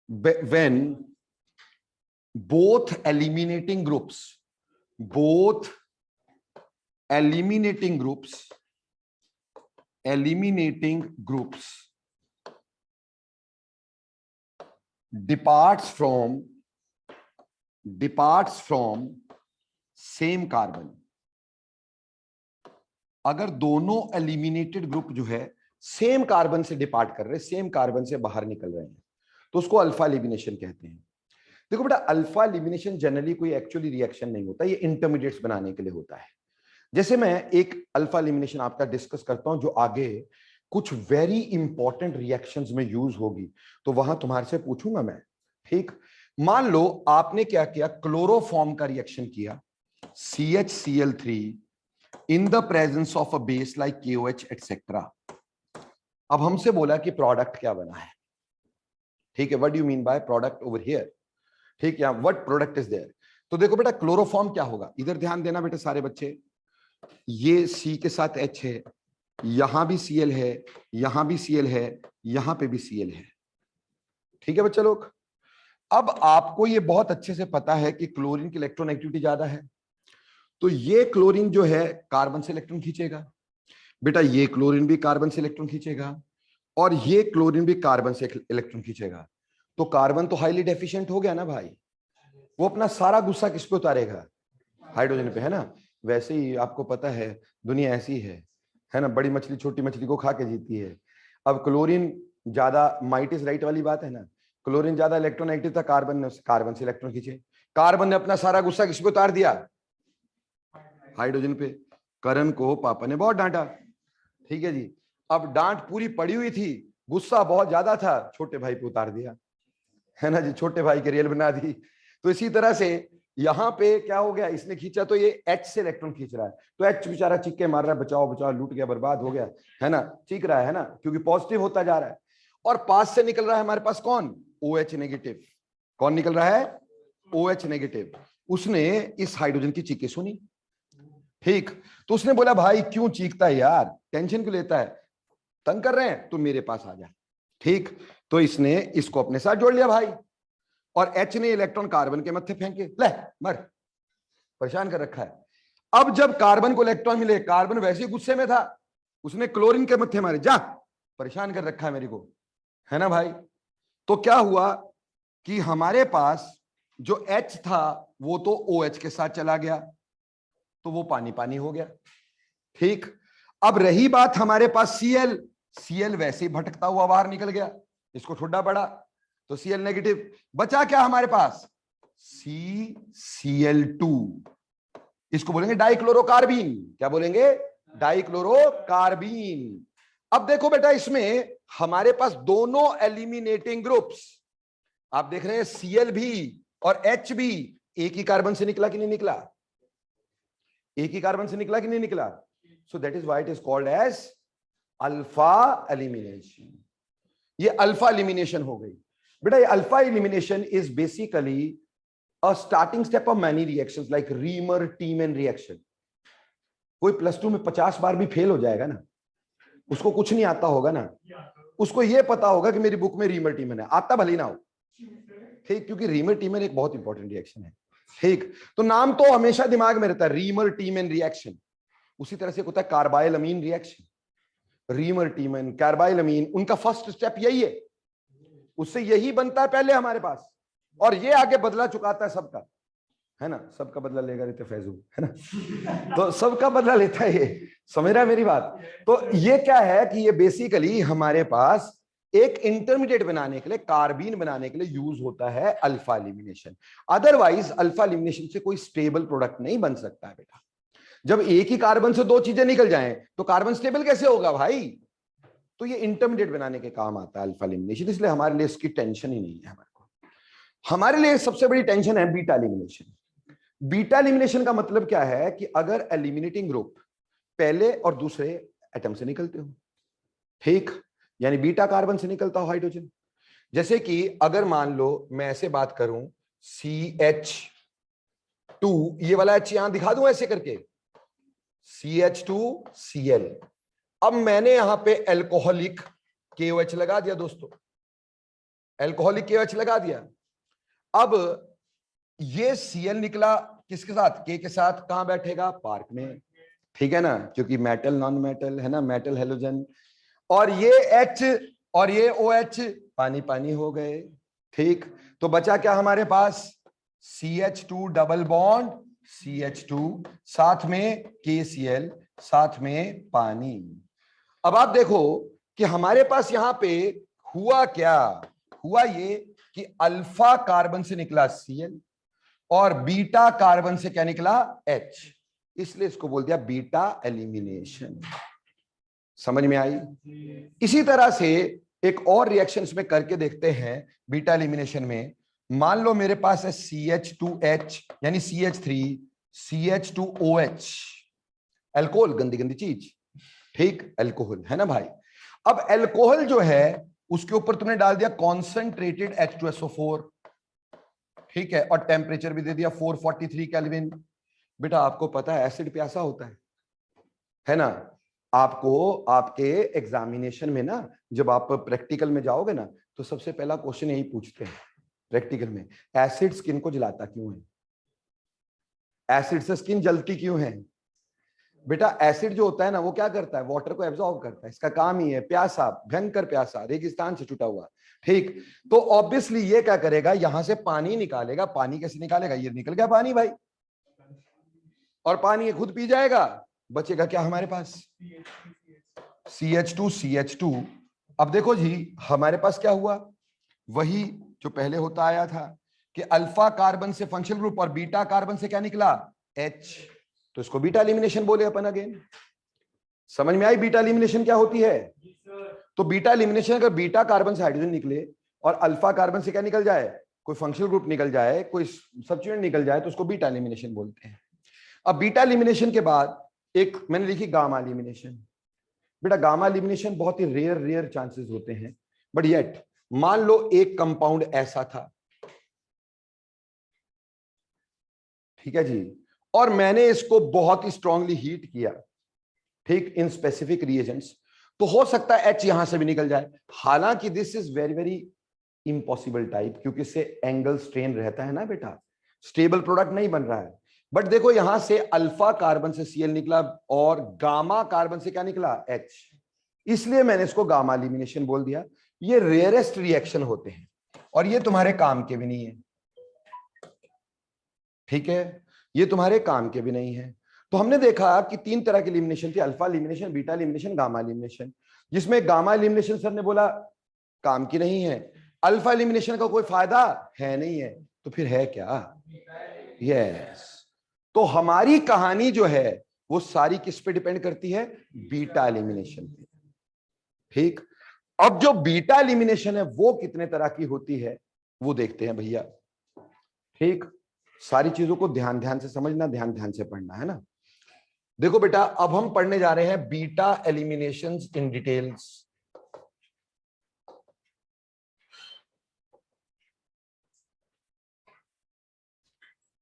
When both eliminating groups departs from same carbon। अगर दोनों एलिमिनेटेड ग्रुप जो है सेम कार्बन से डिपार्ट कर रहे हैं, सेम कार्बन से बाहर निकल रहे हैं, तो उसको अल्फा एलिमिनेशन कहते हैं। देखो बेटा, अल्फा एलिमिनेशन जनरली कोई एक्चुअली रिएक्शन नहीं होता, ये इंटरमीडिएट्स बनाने के लिए होता है। जैसे मैं एक अल्फा एलिमिनेशन आपका डिस्कस करता हूं जो आगे कुछ वेरी इंपॉर्टेंट रिएक्शंस में यूज होगी, तो वहां तुम्हारे से पूछूंगा मैं, ठीक। मान लो आपने क्या किया, क्लोरोफॉर्म का रिएक्शन किया, CHCl3 in the presence of a base like KOH etcetera. अब हमसे बोला कि प्रोडक्ट क्या बना है, ठीक है, what do you mean by product over here, ठीक है, व्हाट प्रोडक्ट इज देयर। तो देखो बेटा, क्लोरोफॉर्म क्या होगा, इधर ध्यान देना बेटा सारे बच्चे, ये C के साथ H है, यहां भी Cl है, यहां भी Cl है, यहां पे भी Cl है, ठीक है बच्चे लोग। अब आपको ये बहुत अच्छे से पता है कि क्लोरीन की इलेक्ट्रोनेगेटिविटी ज्यादा है, तो ये क्लोरीन जो है कार्बन से इलेक्ट्रॉन खींचेगा बेटा, ये क्लोरीन भी कार्बन से इलेक्ट्रॉन खींचेगा, और ये क्लोरीन भी कार्बन से इलेक्ट्रॉन खींचेगा। तो कार्बन तो हाईली डेफिशिएंट हो गया ना भाई, वो अपना सारा गुस्सा किस पे उतारेगा, हाइड्रोजन पे, है ना। वैसे ही आपको पता है दुनिया ऐसी है ना, बड़ी मछली छोटी मछली को खा के जीती है। अब क्लोरीन ज्यादा, माइट इज राइट वाली बात है ना, क्लोरीन ज्यादा इलेक्ट्रोनेगेटिव था, कार्बन से इलेक्ट्रॉन खींचे, कार्बन ने अपना सारा गुस्सा किस पे उतार दिया, हाइड्रोजन पे। करण को पापा ने बहुत डांटा, ठीक है जी। अब डांट पूरी पड़ी हुई थी, गुस्सा बहुत ज्यादा था, छोटे भाई पे उतार दिया, है ना जी, छोटे भाई की रेल बना दी। तो इसी तरह से यहां पे क्या हो गया, इसने खींचा तो ये H से इलेक्ट्रॉन खींच रहा है, तो H बेचारा चिक्के मार रहा है, बचाओ बचाओ, लूट गया, बर्बाद हो गया, है ना, चीख रहा है ना, क्योंकि पॉजिटिव होता जा रहा है। और पास से निकल रहा है हमारे पास कौन, OH नेगेटिव। कौन निकल रहा है, OH नेगेटिव। उसने इस हाइड्रोजन की चीखें सुनी, ठीक। तो उसने बोला भाई क्यों चीखता है यार, टेंशन क्यों लेता है, तंग कर रहे हैं, तो मेरे पास आ जा, ठीक। तो इसने इसको अपने साथ जोड़ लिया भाई, और H ने इलेक्ट्रॉन कार्बन के मत्थे फेंके, ले मर, परेशान कर रखा है। अब जब कार्बन को इलेक्ट्रॉन मिले, कार्बन वैसे ही गुस्से में था, उसने क्लोरीन के मत्थे मारे, जा परेशान कर रखा है मेरे को, है ना भाई। तो क्या हुआ कि हमारे पास जो H था वो तो OH के साथ चला गया, तो वो पानी पानी हो गया, ठीक। अब रही बात हमारे पास Cl वैसे ही भटकता हुआ बाहर निकल गया, इसको ठुड्डा पड़ा, तो Cl नेगेटिव। बचा क्या हमारे पास, CCl2, इसको बोलेंगे डाइक्लोरोकार्बीन। क्या बोलेंगे, डाइक्लोरोकार्बीन। अब देखो बेटा, इसमें हमारे पास दोनों एलिमिनेटिंग ग्रुप्स, आप देख रहे हैं Cl भी और H भी एक ही कार्बन से निकला कि नहीं निकला, एक ही कार्बन से निकला कि नहीं निकला। So that is why it is called as alpha elimination. ये अल्फा एलिमिनेशन हो गई बेटा। ये alpha elimination is basically a starting step of many reactions like Reimer Tiemann reaction. कोई +2 में 50 बार भी फेल हो जाएगा ना, उसको कुछ नहीं आता होगा ना, उसको ये पता होगा कि मेरी बुक में रीमर टीमन है, आता भले ना हो, ठीक, क्योंकि रीमर टीमन एक बहुत इंपॉर्टेंट रिएक्शन है, ठीक। तो नाम तो हमेशा दिमाग में रहता है, रीमर टीमन रिएक्शन। उसी तरह से होता है कार्बाइल अमीन रिएक्शन, रीमर टीमन, कार्बाइल अमीन, उनका फर्स्ट स्टेप यही है, उससे यही बनता है पहले हमारे पास, और ये आगे बदला चुकाता है सबका, है ना, सबका बदला लेगा रहते फैजू, है ना, तो सबका बदला लेता है ये, समझ रहा है मेरी बात। तो ये क्या है कि ये बेसिकली हमारे पास एक इंटरमीडिएट बनाने के लिए, कार्बीन बनाने के लिए यूज होता है alpha elimination. Otherwise alpha elimination से कोई स्टेबल प्रोडक्ट नहीं बन सकता है बेटा। जब एक ही कार्बन से दो चीजें निकल जाएं तो कार्बन स्टेबल कैसे होगा भाई। तो ये इंटरमीडिएट बनाने के काम आता है अल्फा एलिमिनेशन, इसलिए हमारे लिए इसकी टेंशन ही नहीं है हमारे को। हमारे लिए सबसे बड़ी टेंशन है बीटा एलिमिनेशन। बीटा एलिमिनेशन का मतलब क्या है कि अगर एलिमिनेटिंग ग्रुप पहले और दूसरे एटम से निकलते हो, ठीक, यानी बीटा कार्बन से निकलता हो हाइड्रोजन। जैसे कि अगर मान लो मैं ऐसे बात करूं CH2, ये वाला H यहां दिखा दूं ऐसे करके, CH2Cl। अब मैंने यहां पे एल्कोहलिक KOH लगा दिया दोस्तों, एल्कोहलिक KOH लगा दिया। अब ये Cl निकला किसके साथ, K के साथ, कहां बैठेगा, पार्क में, ठीक है ना, क्योंकि मेटल नॉन मेटल है ना, मेटल हेलोजन। और ये H और ये OH पानी पानी हो गए, ठीक। तो बचा क्या हमारे पास, CH2 डबल बॉन्ड CH2, साथ में KCl, साथ में पानी। अब आप देखो कि हमारे पास यहां पे हुआ क्या, हुआ ये कि अल्फा कार्बन से निकला Cl और बीटा कार्बन से क्या निकला, H, इसलिए इसको बोल दिया बीटा एलिमिनेशन। समझ में आई। इसी तरह से एक और रिएक्शन इसमें करके देखते हैं बीटा एलिमिनेशन में। मान लो मेरे पास है CH2H यानी CH3 CH2OH, अल्कोहल, गंदी गंदी चीज, ठीक, अल्कोहल है ना भाई। अब अल्कोहल जो है उसके ऊपर तुमने डाल दिया कॉन्सेंट्रेटेड H2SO4, ठीक है, और टेम्परेचर भी दे दिया 443 केल्विन। बेटा आपको पता है एसिड प्यासा होता है ना। आपको आपके एग्जामिनेशन में ना, जब आप प्रैक्टिकल में जाओगे ना, तो सबसे पहला क्वेश्चन यही पूछते हैं प्रैक्टिकल में, एसिड स्किन को जलाता क्यों है, एसिड से स्किन जलती क्यों है। बेटा एसिड जो होता है ना वो क्या करता है, वाटर को एब्जॉर्ब करता है, इसका काम ही है, प्यासा, भयंकर प्यासा, रेगिस्तान से छुटा हुआ, ठीक। तो ऑब्वियसली ये क्या करेगा, यहां से पानी निकालेगा। पानी कैसे निकालेगा, ये निकल गया पानी भाई, और पानी ये खुद पी जाएगा, बचेगा क्या हमारे पास, CH2 अब देखो जी हमारे पास क्या हुआ, वही जो पहले होता आया था कि अल्फा कार्बन से फंक्शनल ग्रुप और बीटा कार्बन से क्या निकला, H, तो इसको बीटा एलिमिनेशन बोले अपन अगेन। समझ में आई बीटा एलिमिनेशन क्या होती है। तो बीटा एलिमिनेशन, अगर बीटा कार्बन से हाइड्रोजन निकले और अल्फा कार्बन से क्या निकल जाए, कोई फंक्शनल ग्रुप निकल जाए, कोई सब्स्टिट्यूएंट निकल जाए, तो उसको बीटा एलिमिनेशन बोलते हैं। अब बीटा एलिमिनेशन के बाद एक मैंने लिखी गामा एलिमिनेशन। बेटा गामा एलिमिनेशन बहुत ही रेयर चांसेस होते हैं, बट येट मान लो एक कंपाउंड ऐसा था, ठीक है जी, और मैंने इसको बहुत ही स्ट्रांगली हीट किया, ठीक, इन स्पेसिफिक रिएजेंट्स, तो हो सकता है H यहां से भी निकल जाए। हालांकि this is very very impossible type, क्योंकि इससे एंगल स्ट्रेन रहता है ना बेटा, स्टेबल प्रोडक्ट नहीं बन रहा है। बट देखो यहां से अल्फा कार्बन से Cl निकला और गामा कार्बन से क्या निकला, H, इसलिए मैंने इसको गामा एलिमिनेशन बोल दिया। ये रेयरेस्ट रिएक्शन होते हैं और ये तुम्हारे काम के भी नहीं है, ठीक है, ये तुम्हारे काम के भी नहीं है। तो हमने देखा कि 3 तरह की एलिमिनेशन थी, alpha elimination, beta elimination, gamma elimination, जिसमें गामा एलिमिनेशन सर ने बोला काम की नहीं है, अल्फा एलिमिनेशन का कोई फायदा है नहीं है, तो फिर है क्या, यस। तो हमारी कहानी जो है वो सारी किस पे डिपेंड करती है, बीटा एलिमिनेशन पे, ठीक। अब जो बीटा एलिमिनेशन है वो कितने तरह की होती है वो देखते हैं भैया, ठीक। सारी चीजों को ध्यान ध्यान से समझना, ध्यान ध्यान से पढ़ना, है ना। देखो बेटा अब हम पढ़ने जा रहे हैं बीटा एलिमिनेशंस इन डिटेल्स।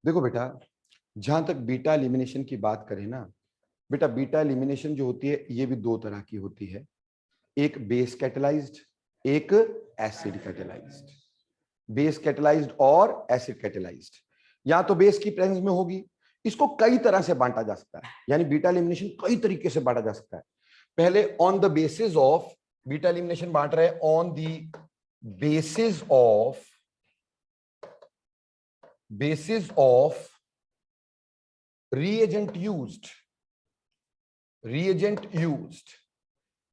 देखो बेटा जहां तक बीटा एलिमिनेशन की बात करें ना, बेटा बीटा एलिमिनेशन जो होती है ये भी 2 तरह की होती है, एक बेस कैटेलाइज्ड, एक एसिड कैटेलाइज्ड। बेस कैटेलाइज्ड और एसिड कैटेलाइज्ड, या तो बेस की प्रेजेंस में होगी। इसको कई तरह से बांटा जा सकता है, यानी बीटा एलिमिनेशन कई तरीके से बांटा जा सकता है। पहले on the basis of, beta elimination बांट रहे हैं on the basis of reagent used।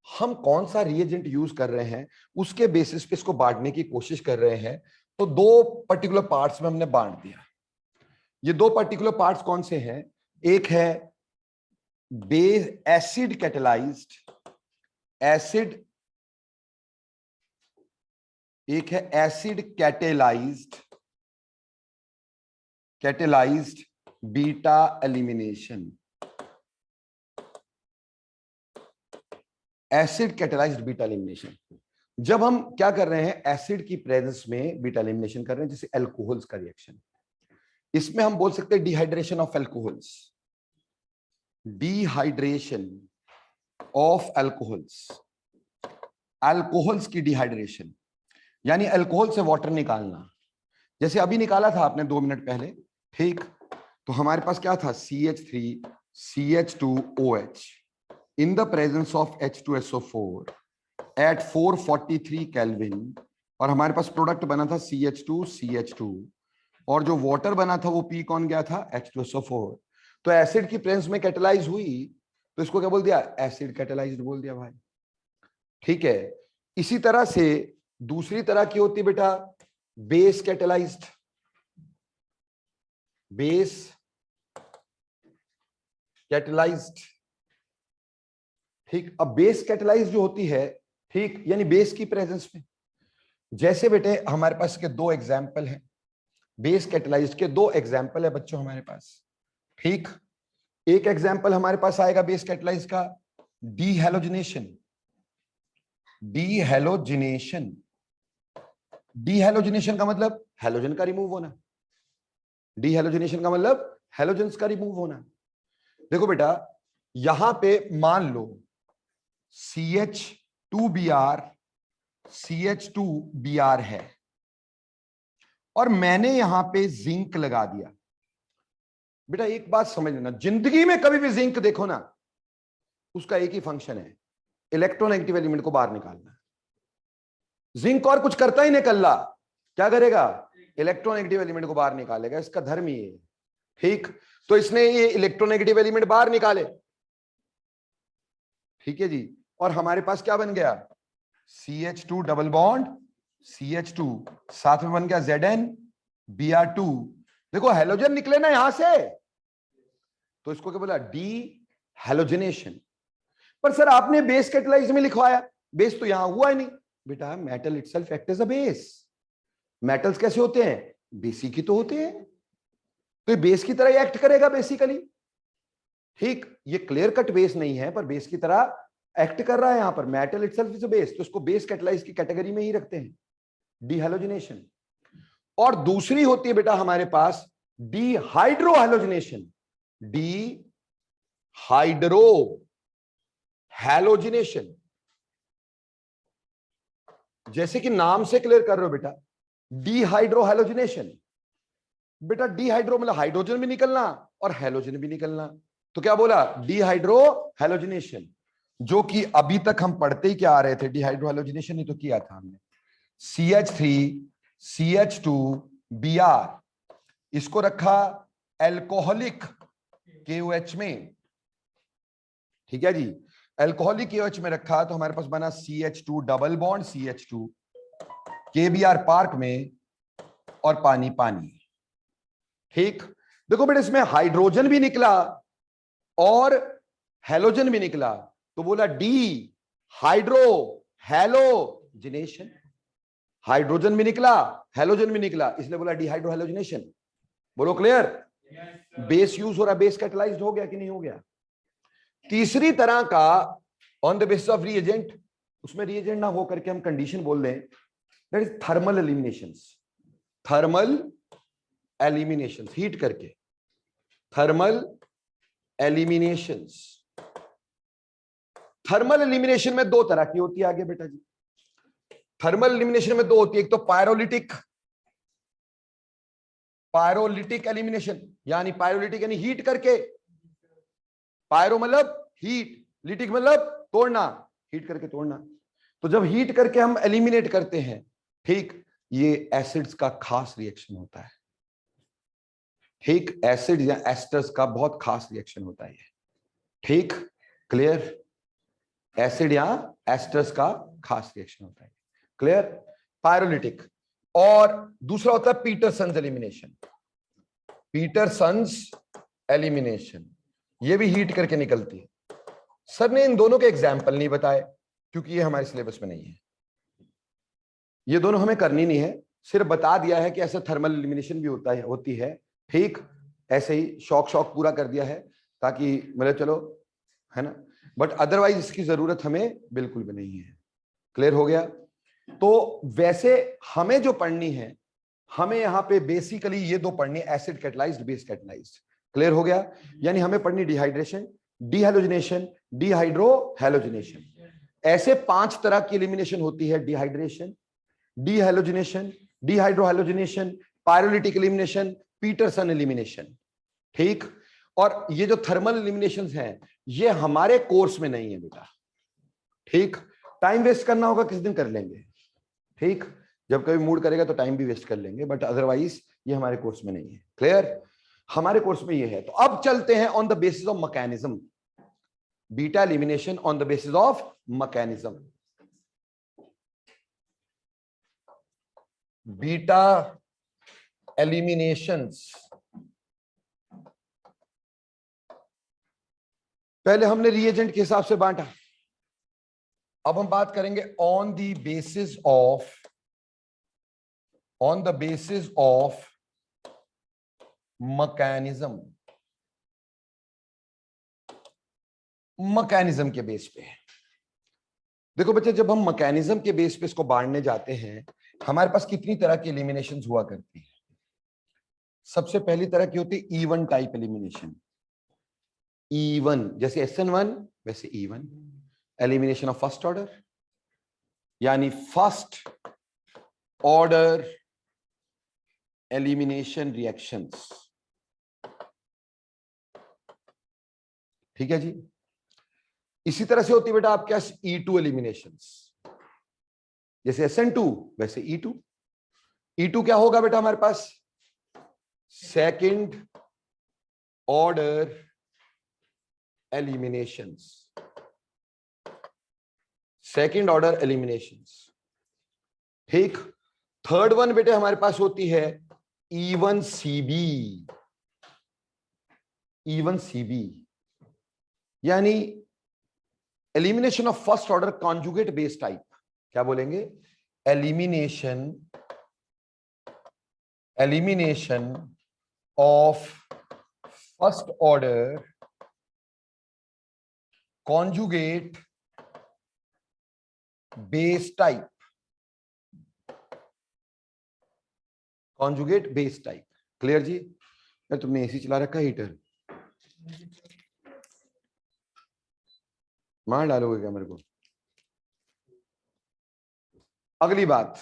हम कौन सा रिएजेंट यूज कर रहे हैं उसके बेसिस पे इसको बांटने की कोशिश कर रहे हैं। तो 2 पर्टिकुलर पार्ट्स में हमने बांट दिया। ये 2 पर्टिकुलर पार्ट्स कौन से हैं, एक है बेस एसिड कैटेलाइज्ड, एक है acid catalysed catalysed beta elimination, acid catalysed beta elimination. जब हम क्या कर रहे हैं, एसिड की प्रेजेंस में बीटा एलिमिनेशन कर रहे हैं, जैसे अल्कोहल्स का रिएक्शन, इसमें हम बोल सकते हैं dehydration of alcohols, dehydration of alcohols, alcohols की डिहाइड्रेशन, यानी अल्कोहल से वाटर निकालना। जैसे अभी निकाला था आपने 2 मिनट पहले, ठीक, तो हमारे पास क्या था, CH3 CH2OH in the presence of H2SO4 at 443 kelvin, और हमारे पास प्रोडक्ट बना था CH2 CH2, और जो वाटर बना था वो पी कौन गया था, H2SO4। तो एसिड की प्रेजेंस में कैटेलाइज हुई, तो इसको क्या बोल दिया, एसिड कैटेलाइज्ड बोल दिया भाई, ठीक है। इसी तरह से दूसरी तरह की होती बेटा बेस कैटेलाइज्ड, बेस कैटेलाइज्ड, ठीक। अब बेस कैटेलाइज्ड जो होती है, ठीक, यानी बेस की प्रेजेंस में, जैसे बेटे हमारे पास के 2 एग्जाम्पल हैं, बेस कैटेलाइज्ड के 2 एग्जाम्पल है बच्चों हमारे पास, ठीक। एक एग्जाम्पल हमारे पास आएगा बेस कैटेलाइज्ड का, डीहैलोजिनेशन, डीहैलोजिनेशन, डीहैलोजिनेशन का मतलब हैलोजन का रिमूव होना, डीहैलोजिनेशन का मतलब हैलोजन्स का रिमूव होना। देखो बेटा यहां पे मान लो CH2Br CH2Br है, और मैंने यहां पे जिंक लगा दिया। बेटा एक बात समझ लेना, जिंदगी में कभी भी जिंक देखो ना, उसका एक ही फंक्शन है, इलेक्ट्रोनेगेटिव एलिमेंट को बाहर निकालना। जिंक और कुछ करता ही नहीं, कल्ला क्या करेगा, इलेक्ट्रोनेगेटिव एलिमेंट को बाहर निकालेगा, इसका धर्म ही है, ठीक। तो इसने ये इलेक्ट्रोनेगेटिव एलिमेंट बाहर निकाले, ठीक है जी, और हमारे पास क्या बन गया, CH2 डबल बॉन्ड CH2, साथ में बन गया ZnBr2। देखो हैलोजन निकले ना यहां से, तो इसको क्या बोला, डी हैलोजिनेशन। पर सर आपने बेस कैटेलाइज में लिखवाया, बेस तो यहां हुआ ही नहीं। बेटा metal itself act as a base, metals कैसे होते हैं, बेसिक ही तो होते हैं, तो ये बेस की तरह एक्ट करेगा बेसिकली, ठीक। ये क्लियर कट बेस नहीं है, पर बेस की तरह एक्ट कर रहा है यहां पर, metal itself is a base, तो इसको बेस कैटेलाइज की कैटेगरी में ही रखते हैं, डीहैलोजिनेशन। और दूसरी होती है बेटा हमारे पास डीहाइड्रोहैलोजिनेशन, डीहाइड्रोहैलोजिनेशन, जैसे कि नाम से क्लियर कर रहे हो बेटा, डीहाइड्रोहैलोजिनेशन। बेटा डीहाइड्रो मतलब हाइड्रोजन भी निकलना और हैलोजन भी निकलना, तो क्या बोला, डीहाइड्रोहैलोजिनेशन, जो कि अभी तक हम पढ़ते ही क्या आ रहे थे, डीहाइड्रोहैलोजिनेशन ही तो किया था हमने। CH3 CH2Br, इसको रखा एल्कोहलिक KOH में, ठीक है जी, एल्कोहलिक KOH में रखा, तो हमारे पास बना CH2 double bond CH2, KBr park में, और पानी पानी, ठीक। देखो बेटा इसमें हाइड्रोजन भी निकला और हैलोजन भी निकला, तो बोला डी हाइड्रो हैलोजिनेशन, हाइड्रोजन भी निकला हैलोजन भी निकला, इसलिए बोला डीहाइड्रोहैलोजिनेशन। बोलो क्लियर, बेस यूज हो रहा, बेस कैटेलाइज्ड हो गया कि नहीं हो गया। तीसरी तरह का on the basis of reagent, उसमें रिएजेंट ना हो करके हम कंडीशन बोल दें, that is thermal eliminations, thermal eliminations, heat करके, थर्मल एलिमिनेशंस। थर्मल एलिमिनेशन में 2 तरह की होती है आगे बेटा जी, थर्मल एलिमिनेशन में 2 होती है, एक तो पायरोलिटिक, पायरोलिटिक एलिमिनेशन, यानी पायरोलिटिक यानी हीट करके, पायरो मतलब हीट, लिटिक मतलब तोड़ना, हीट करके तोड़ना। तो जब हीट करके हम एलिमिनेट करते हैं, ठीक, ये एसिड्स का खास रिएक्शन होता है, ठीक, एसिड या एस्टर्स का बहुत खास रिएक्शन होता है, ठीक, क्लियर, एसिड या एस्टर्स का खास रिएक्शन होता है, क्लियर, पायरोलिटिक। और दूसरा होता है पीटरसन्स एलिमिनेशन, पीटरसन्स एलिमिनेशन, ये भी हीट करके निकलती है। सर ने इन दोनों के एग्जाम्पल नहीं बताए, क्योंकि ये हमारे सिलेबस में नहीं है, ये दोनों हमें करनी नहीं है, सिर्फ बता दिया है कि ऐसा थर्मल एलिमिनेशन भी होता है, होती है, ठीक, ऐसे ही शौक पूरा कर दिया है ताकि मतलब चलो, है ना, बट अदरवाइज इसकी जरूरत हमें बिल्कुल भी नहीं है। क्लियर हो गया? तो वैसे हमें जो पढ़नी है, हमें यहां पे बेसिकली ये दो पढ़नी, acid catalysed, base catalysed. Clear हो गया? यानी हमें पढ़नी डिहाइड्रेशन, डिहाइड्रोजनेशन, डिहाइड्रो हैलोजिनेशन। ऐसे 5 तरह की एलिमिनेशन होती है: dehydration, dehydrogenation, dehydrohalogenation, pyrolytic elimination, Peterson elimination. ठीक, और ये जो थर्मल एलिमिनेशन हैं ये हमारे कोर्स में नहीं है बेटा। ठीक, टाइम वेस्ट करना होगा किस दिन कर लेंगे, ठीक, जब कभी मूड करेगा तो टाइम भी वेस्ट कर लेंगे, बट अदरवाइज ये हमारे कोर्स में नहीं है। क्लियर? हमारे कोर्स में ये है। तो अब चलते हैं on the basis of mechanism, beta elimination on the basis of mechanism. Beta eliminations, पहले हमने रिएजेंट के हिसाब से बांटा, अब हम बात करेंगे on the basis of mechanism. Mechanism के बेस पे देखो बच्चे, जब हम मैकेनिज्म के बेस पे इसको बांटने जाते हैं, हमारे पास कितनी तरह की एलिमिनेशंस हुआ करती है। सबसे पहली तरह की होती है E1 टाइप एलिमिनेशन। E1 जैसे SN1 वैसे E1, elimination of first order, यानी फर्स्ट ऑर्डर एलिमिनेशन रिएक्शंस। ठीक है जी। इसी तरह से होती है बेटा आपके पास E2 एलिमिनेशंस, जैसे SN2 वैसे E2। E2 क्या होगा बेटा हमारे पास? Second order eliminations, second order eliminations. ठीक, थर्ड वन बेटे हमारे पास होती है E1CB। E1CB यानी elimination of first order conjugate base type. क्या बोलेंगे? Elimination of first order conjugate base type, conjugate base type. Clear जी? यार तुमने एसी चला रखा है, हीटर मार डालोगे क्या मेरे को? अगली बात,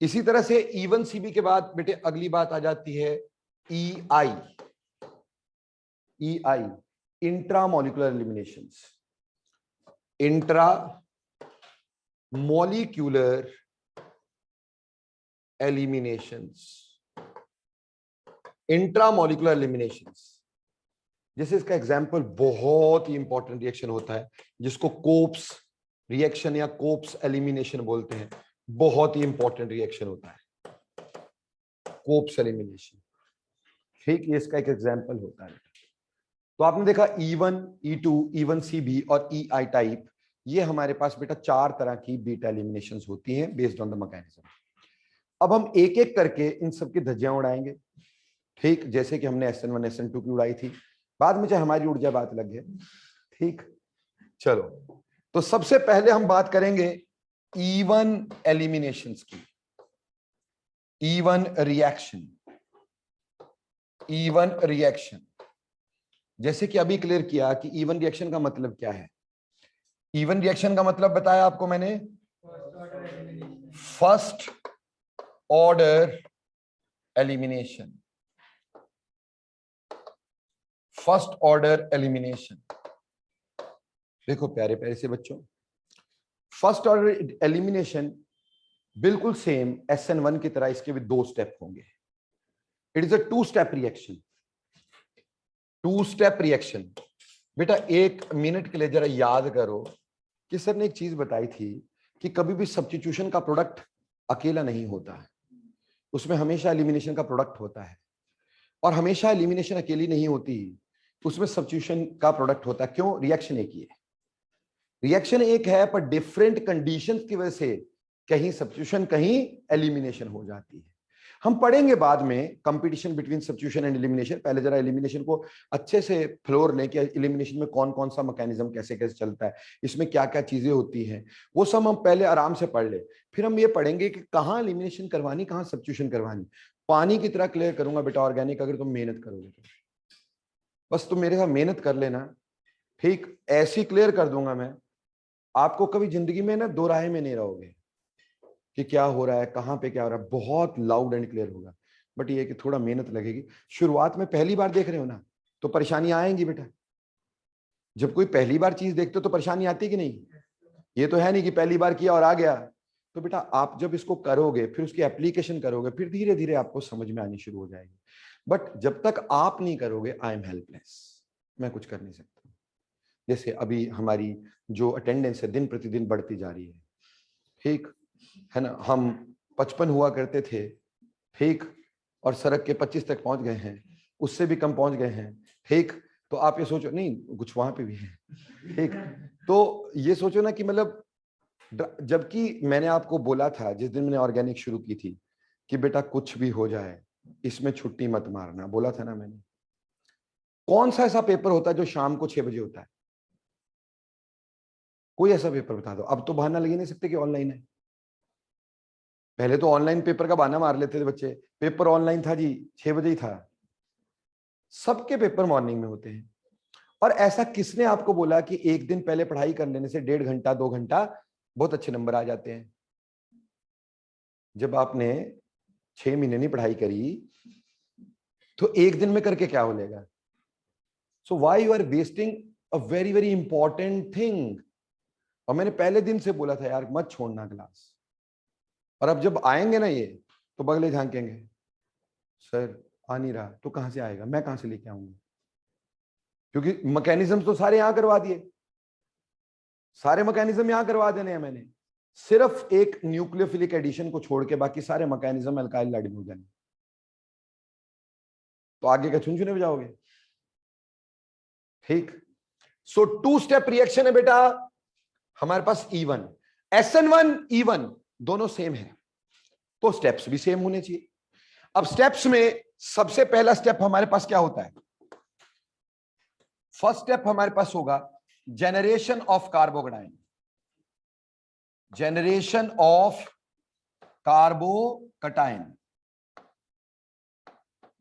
इसी तरह से E1CB के बाद बेटे अगली बात आ जाती है EI, intramolecular eliminations. Intramolecular eliminations, intramolecular eliminations. जैसे इसका एग्जांपल बहुत ही इंपॉर्टेंट रिएक्शन होता है जिसको कोप्स रिएक्शन या कोप्स एलिमिनेशन बोलते हैं। बहुत ही इंपॉर्टेंट रिएक्शन होता है कोप्स एलिमिनेशन। ठीक, ये इसका एक एग्जांपल होता है। तो आपने देखा E1, E2, E1CB और EI टाइप, ये हमारे पास बेटा 4 तरह की बीटा एलिमिनेशंस होती हैं बेस्ड ऑन द मैकेनिज्म। अब हम एक एक करके इन सब की धज्जियां उड़ाएंगे। ठीक, जैसे कि हमने SN1 SN2 की उड़ाई थी, बाद में चाहे हमारी ऊर्जा बात लगे। ठीक, चलो, तो सबसे पहले हम बात करेंगे E1 एलिमिनेशंस की। E1 रिएक्शन, जैसे कि अभी क्लियर किया कि E1 रिएक्शन का मतलब क्या है। E1 रिएक्शन का मतलब बताया आपको मैंने, first order elimination. First order elimination, देखो प्यारे प्यारे से बच्चों, फर्स्ट ऑर्डर एलिमिनेशन बिल्कुल सेम SN1 की तरह इसके भी 2 स्टेप होंगे। It is a 2 step reaction. 2 step reaction बेटा 1 मिनट के लिए जरा याद करो कि सर ने एक चीज बताई थी कि कभी भी सब्स्टिट्यूशन का प्रोडक्ट अकेला नहीं होता है, उसमें हमेशा एलिमिनेशन का प्रोडक्ट होता है, और हमेशा एलिमिनेशन अकेली नहीं होती, उसमें सब्स्टिट्यूशन का प्रोडक्ट होता है। क्यों? रिएक्शन एक ही है, रिएक्शन एक है, पर डिफरेंट कंडीशंस की वजह से कहीं सब्स्टिट्यूशन कहीं एलिमिनेशन हो जाती है। हम पढ़ेंगे बाद में competition between substitution and elimination. पहले जरा एलिमिनेशन को अच्छे से फ्लोर लें कि एलिमिनेशन में कौन कौन सा मैकेनिज्म कैसे कैसे चलता है, इसमें क्या क्या चीजें होती हैं, वो सब हम पहले आराम से पढ़ ले। फिर हम ये पढ़ेंगे कि कहाँ एलिमिनेशन करवानी, कहाँ सब्स्टिट्यूशन करवानी। पानी की तरह क्लियर करूंगा बेटा ऑर्गेनिक, अगर तुम मेहनत करोगे तो। बस तुम मेरे साथ मेहनत कर लेना, ठीक ऐसी क्लियर कर दूंगा मैं। आपको कभी जिंदगी में ना दो राय में नहीं रहोगे कि क्या हो रहा है, कहां पे क्या हो रहा है, बहुत लाउड एंड क्लियर होगा। बट ये कि थोड़ा मेहनत लगेगी। शुरुआत में पहली बार देख रहे हो ना, तो परेशानी आएंगी बेटा। जब कोई पहली बार चीज देखते हो तो परेशानी आती कि नहीं? ये तो है नहीं कि पहली बार किया और आ गया। तो बेटा आप जब इसको करोगे, फिर उसकी एप्लीकेशन करोगे, फिर धीरे धीरे आपको समझ में आनी शुरू हो जाएगी। बट जब तक आप नहीं करोगे, आई एम हेल्पलेस, मैं कुछ कर नहीं सकता। जैसे अभी हमारी जो अटेंडेंस है दिन प्रतिदिन बढ़ती जा रही है, ठीक है ना। हम 55 हुआ करते थे, ठीक, और सड़क के 25 तक पहुंच गए हैं, उससे भी कम पहुंच गए हैं, ठीक। तो आप ये सोचो, नहीं कुछ वहां पे भी है, ठीक। तो ये सोचो ना कि मतलब, जबकि मैंने आपको बोला था जिस दिन मैंने ऑर्गेनिक शुरू की थी कि बेटा कुछ भी हो जाए इसमें छुट्टी मत मारना, बोला था ना मैंने। कौन सा ऐसा पेपर होता है जो शाम को 6 बजे होता है? कोई ऐसा पेपर बता दो। अब तो बहाना लगा नहीं सकते कि ऑनलाइन है। पहले तो ऑनलाइन पेपर का बहाना मार लेते थे बच्चे, पेपर ऑनलाइन था जी, 6 बजे ही था। सबके पेपर मॉर्निंग में होते हैं। और ऐसा किसने आपको बोला कि एक दिन पहले पढ़ाई कर लेने से 1.5 घंटा 2 घंटा बहुत अच्छे नंबर आ जाते हैं? जब आपने 6 महीने नहीं पढ़ाई करी तो एक दिन में करके क्या हो जाएगा? So why you are wasting a very very important thing. और मैंने पहले दिन से बोला था यार मत छोड़ना क्लास। और अब जब आएंगे ना ये, तो बगले झांकेंगे, सर आ नहीं रहा, तो कहां से आएगा, मैं कहां से लेके आऊंगा? क्योंकि मैकेनिज्म तो सारे यहां करवा दिए, सारे मैकेनिज्म यहां करवा देने हैं मैंने। सिर्फ एक न्यूक्लियोफिलिक एडिशन को छोड़ के बाकी सारे मैकेनिज्म अल्काइल हाइड्रोजन। तो आगे का चुन चुने बजाओगे, ठीक। सो 2 स्टेप रिएक्शन है बेटा हमारे पास। E1 SN1 E1 दोनों सेम है, तो स्टेप्स भी सेम होने चाहिए। अब स्टेप्स में सबसे पहला स्टेप हमारे पास क्या होता है? फर्स्ट स्टेप हमारे पास होगा generation of कार्बोकटाइन। Generation of कार्बोकटाइन,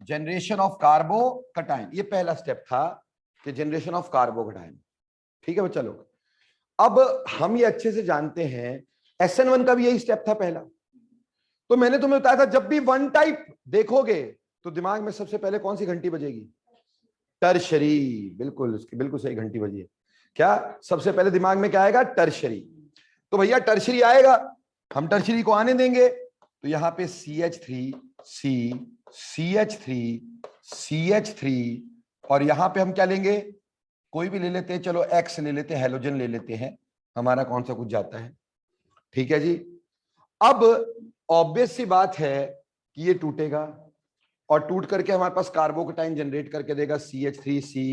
generation of कार्बोकटाइन, ये पहला स्टेप था कि जनरेशन ऑफ कार्बोकटाइन, ठीक है बच्चा लोग। अब हम ये अच्छे से जानते हैं SN1 का भी यही स्टेप था पहला। तो मैंने तुम्हें बताया था जब भी वन टाइप देखोगे तो दिमाग में सबसे पहले कौन सी घंटी बजेगी? टर्शरी। बिल्कुल, उसकी बिल्कुल सही घंटी बजी है। क्या सबसे पहले दिमाग में क्या आएगा? टर्शरी। तो भैया टर्शरी आएगा, हम टर्शरी को आने देंगे। तो यहां पे CH3C CH3 CH3, और यहां पे हम क्या लेंगे? कोई भी ले लेते हैं, चलो X ले लेते हैं, हेलोजन ले लेते हैं, हमारा कौन सा कुछ जाता है, ठीक है जी। अब ऑब्वियस सी बात है कि ये टूटेगा और टूट करके हमारे पास कार्बोकटाइन जनरेट करके देगा CH3C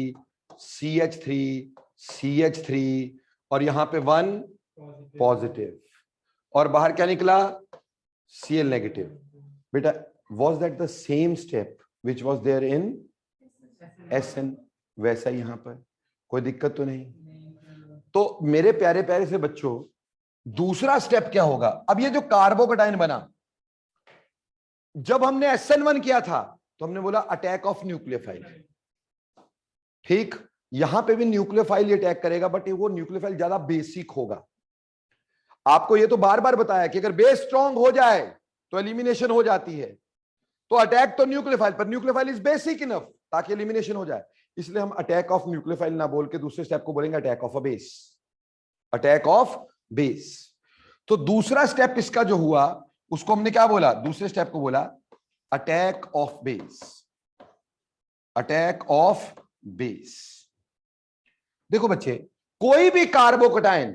CH3 CH3, और यहां पे 1 पॉजिटिव, और बाहर क्या निकला? Cl negative. बेटा was that the same step which was there in SN? वैसा ही यहां पर, कोई दिक्कत तो नहीं। तो मेरे प्यारे प्यारे से बच्चों, दूसरा स्टेप क्या होगा? अब ये जो कार्बोकटाइन बना, जब हमने SN1 किया था तो हमने बोला अटैक ऑफ न्यूक्लियोफाइल, ठीक। यहां पे भी न्यूक्लियोफाइल अटैक करेगा, बट वो न्यूक्लियोफाइल ज्यादा बेसिक होगा। आपको ये तो बार बार बताया कि अगर बेस स्ट्रांग हो जाए तो एलिमिनेशन हो जाती है। तो अटैक तो न्यूक्लियोफाइल पर, न्यूक्लियोफाइल इज बेसिक इनफ ताकि एलिमिनेशन हो जाए। इसलिए हम अटैक ऑफ न्यूक्लियोफाइल ना बोल के दूसरे स्टेप को बोलेंगे attack of a base, attack of base. तो दूसरा स्टेप इसका जो हुआ उसको हमने क्या बोला? दूसरे स्टेप को बोला attack of base, attack of base. देखो बच्चे, कोई भी कार्बोकटाइन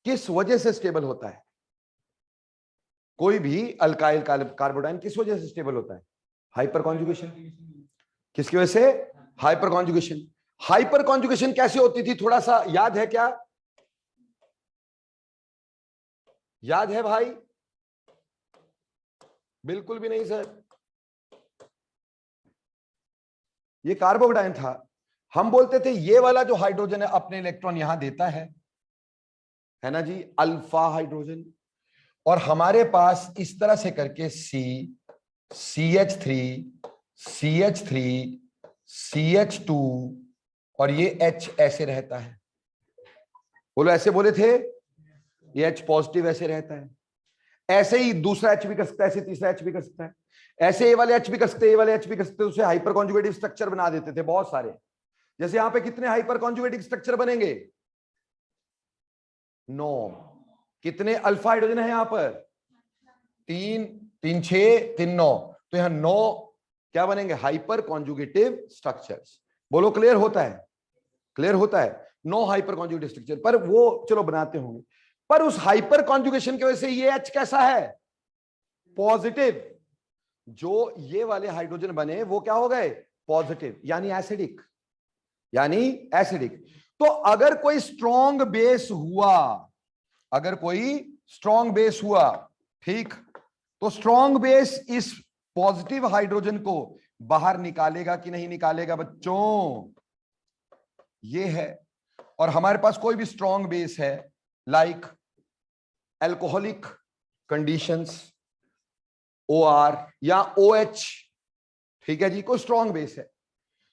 किस वजह से स्टेबल होता है? कोई भी अल्काइल कार्बोकटाइन किस वजह से स्टेबल होता है? Hyper conjugation. किसकी वजह से? Hyper conjugation. हाइपर कॉन्जुगेशन कैसे होती थी, थोड़ा सा याद है क्या? याद है भाई? बिल्कुल भी नहीं सर। ये कार्बोकेटायन था। हम बोलते थे ये वाला जो हाइड्रोजन है अपने इलेक्ट्रॉन यहां देता है ना जी, अल्फा हाइड्रोजन। और हमारे पास इस तरह से करके CH3 CH3 CH2 और ये H ऐसे रहता है। बोलो ऐसे बोले थे, ये H पॉजिटिव ऐसे रहता है। ऐसे ही दूसरा H भी कर सकता है, ऐसे तीसरा H भी कर सकता है, ऐसे ये वाले H भी कर सकते हैं, ये वाले H भी कर सकते हैं। उसे हाइपर कॉन्जुगेटिव स्ट्रक्चर बना देते थे बहुत सारे। जैसे यहां पे कितने हाइपर कॉन्जुगेटिव स्ट्रक्चर बनेंगे? 9। कितने अल्फा हाइड्रोजन है यहां पर? 3 3 6 3 9। तो यहां 9 क्या बनेंगे? Hyper conjugative structures. बोलो क्लियर होता है? क्लियर होता है? 9 हाइपर कॉन्जुगेटिव स्ट्रक्चर। पर वो चलो बनाते होंगे, पर उस हाइपर कॉन्जुगेशन की वजह से ये H कैसा है? पॉजिटिव। जो ये वाले हाइड्रोजन बने वो क्या हो गए? पॉजिटिव, यानी एसिडिक, यानी एसिडिक। तो अगर कोई स्ट्रॉन्ग बेस हुआ, अगर कोई स्ट्रॉन्ग बेस हुआ, ठीक, तो स्ट्रॉन्ग बेस इस पॉजिटिव हाइड्रोजन को बाहर निकालेगा कि नहीं निकालेगा बच्चों? ये है। और हमारे पास कोई भी स्ट्रॉन्ग बेस है, लाइक एल्कोहलिक कंडीशंस, OR या OH, ठीक है जी, कोई स्ट्रॉन्ग बेस है,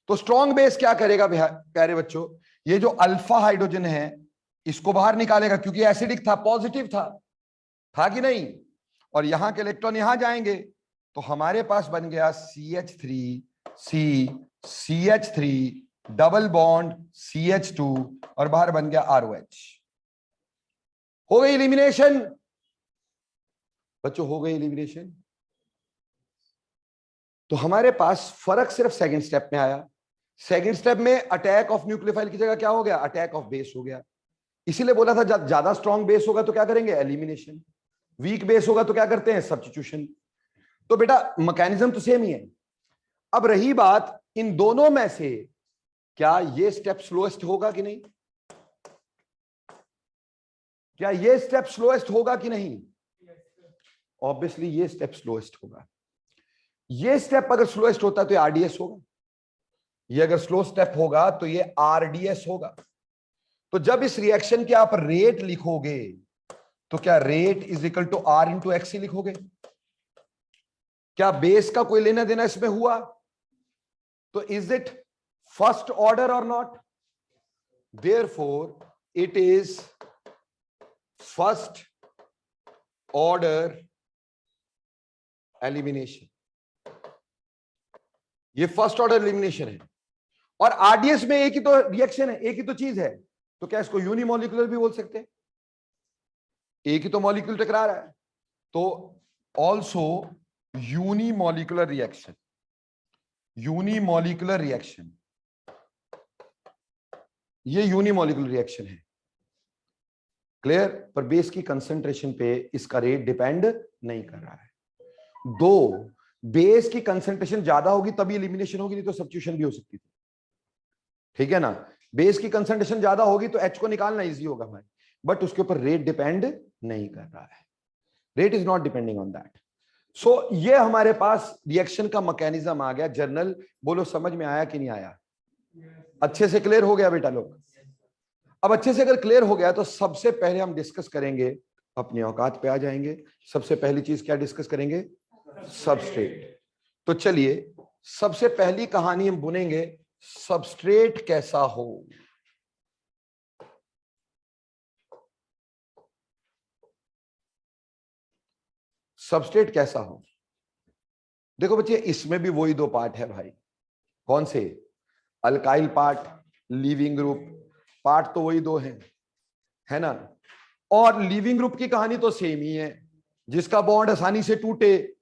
तो स्ट्रॉन्ग बेस क्या करेगा प्यारे बच्चों? ये जो अल्फा हाइड्रोजन है इसको बाहर निकालेगा, क्योंकि एसिडिक था, पॉजिटिव था कि नहीं? और यहां के इलेक्ट्रॉन यहां जाएंगे, तो हमारे पास बन गया CH3 डबल बॉन्ड CH2 और बाहर बन गया ROH। हो गई एलिमिनेशन बच्चों, हो गई एलिमिनेशन। तो हमारे पास फर्क सिर्फ सेकंड स्टेप में आया। सेकंड स्टेप में अटैक ऑफ न्यूक्लियोफाइल की जगह क्या हो गया? अटैक ऑफ बेस हो गया। इसीलिए बोला था ज्यादा स्ट्रॉन्ग बेस होगा तो क्या करेंगे? एलिमिनेशन। वीक बेस होगा तो क्या करते हैं? सब्स्टिट्यूशन। तो बेटा मैकेनिज्म तो सेम ही है। अब रही बात इन दोनों में से क्या ये स्टेप स्लोएस्ट होगा कि नहीं? क्या ये स्टेप स्लोएस्ट होगा कि नहीं? ऑब्वियसली ये स्टेप स्लोएस्ट होगा। ये स्टेप अगर स्लोएस्ट होता है तो ये RDS होगा, ये अगर स्लो स्टेप होगा तो ये RDS होगा। तो जब इस रिएक्शन के आप रेट लिखोगे तो क्या rate is equal to R into X ही लिखोगे? क्या बेस का कोई लेना देना इसमें हुआ? तो इज इट फर्स्ट ऑर्डर और not? Therefore it is first order elimination. ये फर्स्ट ऑर्डर एलिमिनेशन है। और RDS में एक ही तो रिएक्शन है, एक ही तो चीज है, तो क्या इसको यूनिमोलिकुलर भी बोल सकते हैं? एक ही तो मॉलिक्यूल टकरा रहा है, तो also unimolecular reaction. Unimolecular reaction, ये यूनिमोलिकुलर रिएक्शन है। क्लियर? पर बेस की कंसंट्रेशन पे इसका रेट डिपेंड नहीं कर रहा है। दो बेस की कंसंट्रेशन ज्यादा होगी तभी एलिमिनेशन होगी, नहीं तो सब्स्टिट्यूशन भी हो सकती थी, ठीक है ना? बेस की कंसंट्रेशन ज्यादा होगी तो H को निकालना इजी होगा हमारे, बट उसके ऊपर रेट डिपेंड नहीं कर रहा है। Rate is not depending on that. So ये हमारे पास रिएक्शन का मैकेनिज्म आ गया जर्नल। बोलो समझ में आया कि नहीं आया? अच्छे से क्लियर हो गया बेटा लोग? अब अच्छे से अगर क्लियर हो गया तो सबसे पहले हम डिस्कस करेंगे, अपनी औकात पे आ जाएंगे। सबसे पहली चीज क्या डिस्कस करेंगे? सबस्ट्रेट। तो चलिए सबसे पहली कहानी हम बुनेंगे, सबस्ट्रेट कैसा हो। सबस्ट्रेट कैसा हो? देखो बच्चे इसमें भी वही दो पार्ट है भाई। कौन से? Alkyl part, leaving group part, तो वही दो हैं, है ना? और लीविंग ग्रुप की कहानी तो सेम ही है। जिसका बॉन्ड आसानी से टूटे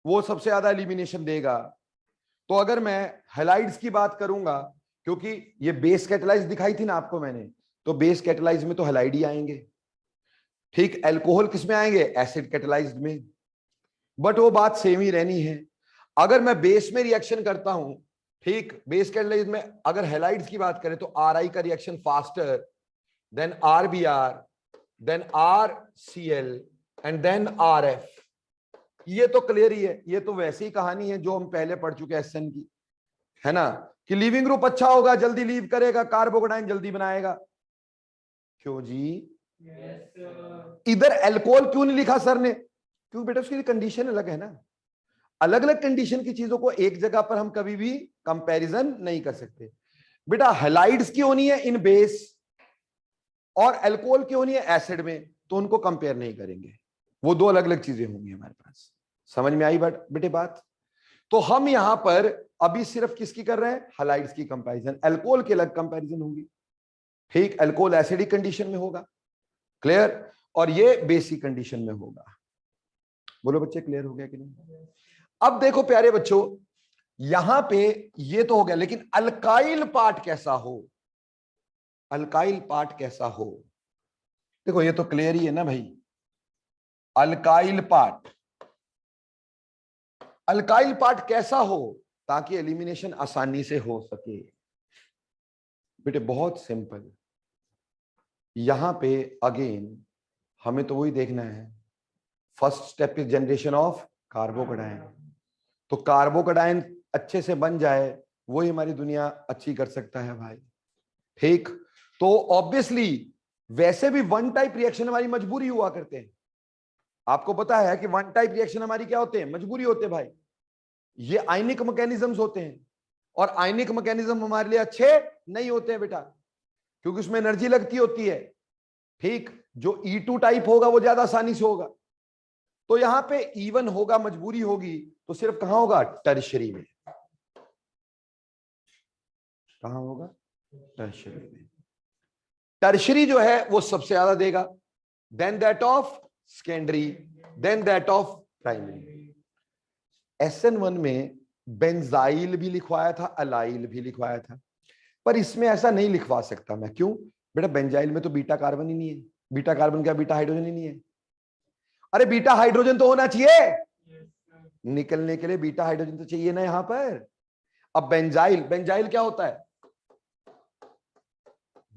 वो सबसे ज्यादा एलिमिनेशन देगा। तो अगर मैं हैलाइड्स की बात करूंगा, क्योंकि ये बेस कैटेलाइज दिखाई थी ना आपको मैंने, तो बेस कैटेलाइज में तो हैलाइड ही आएंगे, ठीक। अल्कोहल किस में आएंगे? एसिड कैटेलाइज्ड में। बट वो बात सेम ही रहनी है। अगर मैं बेस में रिएक्शन करता हूं, ठीक, बेस कैटेलाइज में अगर हैलाइड्स की बात करें तो RI का reaction faster than RBr then RCl and then RF। ये तो क्लियर ही है, ये तो वैसी ही कहानी है जो हम पहले पढ़ चुके हैं SN की, है ना, कि लीविंग ग्रुप अच्छा होगा, जल्दी लीव करेगा, कार्बोकेटाइन जल्दी बनाएगा। क्यों जी? इधर अल्कोहल क्यों नहीं लिखा सर ने? क्योंकि बेटा उसकी कंडीशन अलग है ना। अलग अलग कंडीशन की चीजों को एक जगह पर हम कभी भी कंपैरिजन नहीं कर सकते। बेटा हैलाइड्स की होनी है इन बेस और अल्कोहल की होनी है एसिड में, तो उनको कंपेयर नहीं करेंगे, वो दो अलग अलग चीजें होंगी हमारे पास। समझ में आई बेटे बात? तो हम यहां पर अभी सिर्फ किसकी कर रहे हैं? हैलाइड्स की कंपैरिजन। अल्कोहल की अलग कंपैरिजन होगी, ठीक? अल्कोहल एसिडिक कंडीशन में होगा, क्लियर? और ये बेसिक कंडीशन में होगा। बोलो बच्चे, क्लियर हो गया कि नहीं? अब देखो प्यारे बच्चों, यहां पे ये तो हो गया, लेकिन अल्काइल पार्ट कैसा हो? अल्काइल पार्ट कैसा हो? देखो ये तो क्लियर ही है ना भाई। अल्काइल पार्ट, अल्काइल पार्ट कैसा हो ताकि एलिमिनेशन आसानी से हो सके? बेटे बहुत सिंपल। यहां पे अगेन हमें तो वही देखना है, first step is generation of carbocation. तो कार्बोकेटाइन अच्छे से बन जाए, वही हमारी दुनिया अच्छी कर सकता है भाई, ठीक? तो ऑब्वियसली वैसे भी वन टाइप रिएक्शन हमारी मजबूरी हुआ करते हैं। आपको पता है कि वन टाइप रिएक्शन हमारी क्या होते हैं? मजबूरी होते हैं भाई। ये आयनिक मैकेनिज्म्स होते हैं, और आयनिक मैकेनिज्म हमारे लिए अच्छे नहीं होते हैं बेटा, क्योंकि उसमें एनर्जी लगती होती है, ठीक? जो E2 टाइप होगा वो ज्यादा आसानी से होगा। तो यहां पे इवन होगा, मजबूरी होगी, तो सिर्फ कहां होगा? टर्शरी में। कहां होगा? टर्शरी में। टर्शरी जो है वो सबसे ज्यादा देगा, then that of secondary, then that of primary. SN1 में बेंजाइल भी लिखवाया था, अलाइल भी लिखवाया था, पर इसमें ऐसा नहीं लिखवा सकता मैं। क्यों? बेटा बेंजाइल में तो बीटा कार्बन ही नहीं है। बीटा कार्बन क्या? बीटा हाइड्रोजन ही नहीं है। अरे बीटा हाइड्रोजन तो होना चाहिए, निकलने के लिए बीटा हाइड्रोजन तो चाहिए ना यहां पर। अब बेंजाइल, बेंजाइल क्या होता है?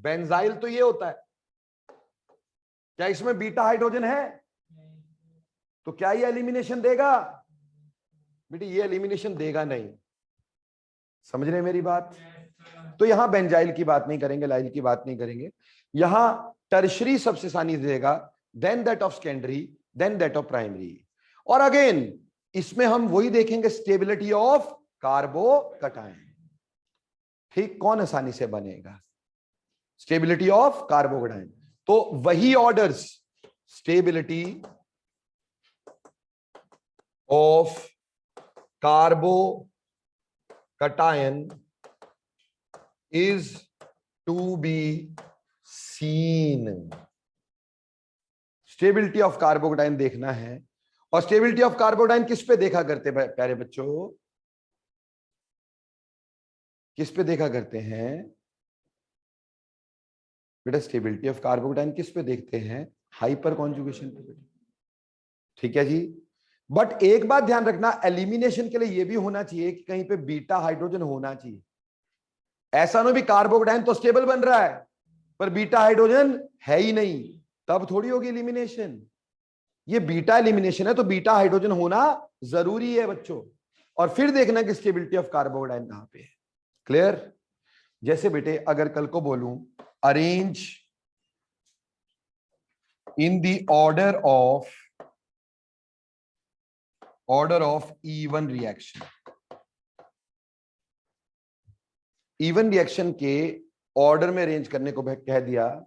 बेंजाइल तो ये होता है, क्या इसमें बीटा हाइड्रोजन है? तो क्या ये एलिमिनेशन देगा? बेटे ये एलिमिनेशन देगा नहीं। समझ रहे मेरी बात? तो यहां बेंजाइल की बात नहीं करेंगे, लाइल की बात नहीं करेंगे। यहां टर्शरी सबसे आसानी देगा, then that of secondary, then that of primary. और अगेन इसमें हम वही देखेंगे, स्टेबिलिटी ऑफ कार्बोकेटाइन, ठीक? कौन आसानी से बनेगा? Stability of carbocation. तो वही orders, stability of carbocation is to be seen। Stability of carbocation देखना है, और स्टेबिलिटी ऑफ कार्बोकेटाइन किस पे देखा करते हैं प्यारे बच्चों? किस पे देखा करते हैं बेटा? स्टेबिलिटी ऑफ कार्बोकेटाइन किस पे देखते हैं? हाइपर कॉन्जुगेशन पे, ठीक है जी। बट एक बात ध्यान रखना, एलिमिनेशन के लिए यह भी होना चाहिए कि कहीं पे बीटा हाइड्रोजन होना चाहिए। ऐसा ना भी कार्बोकेटाइन तो स्टेबल बन रहा है पर बीटा हाइड्रोजन है ही नहीं, तब थोड़ी होगी एलिमिनेशन। ये बीटा एलिमिनेशन है, तो बीटा हाइड्रोजन होना जरूरी है बच्चों। और फिर देखना कि स्टेबिलिटी ऑफ कार्बोकेटाइन कहां पे है। क्लियर? जैसे बेटे अगर कल को बोलूं arrange in the order of E one reaction, E one reaction के ऑर्डर में अरेंज करने को कह दिया,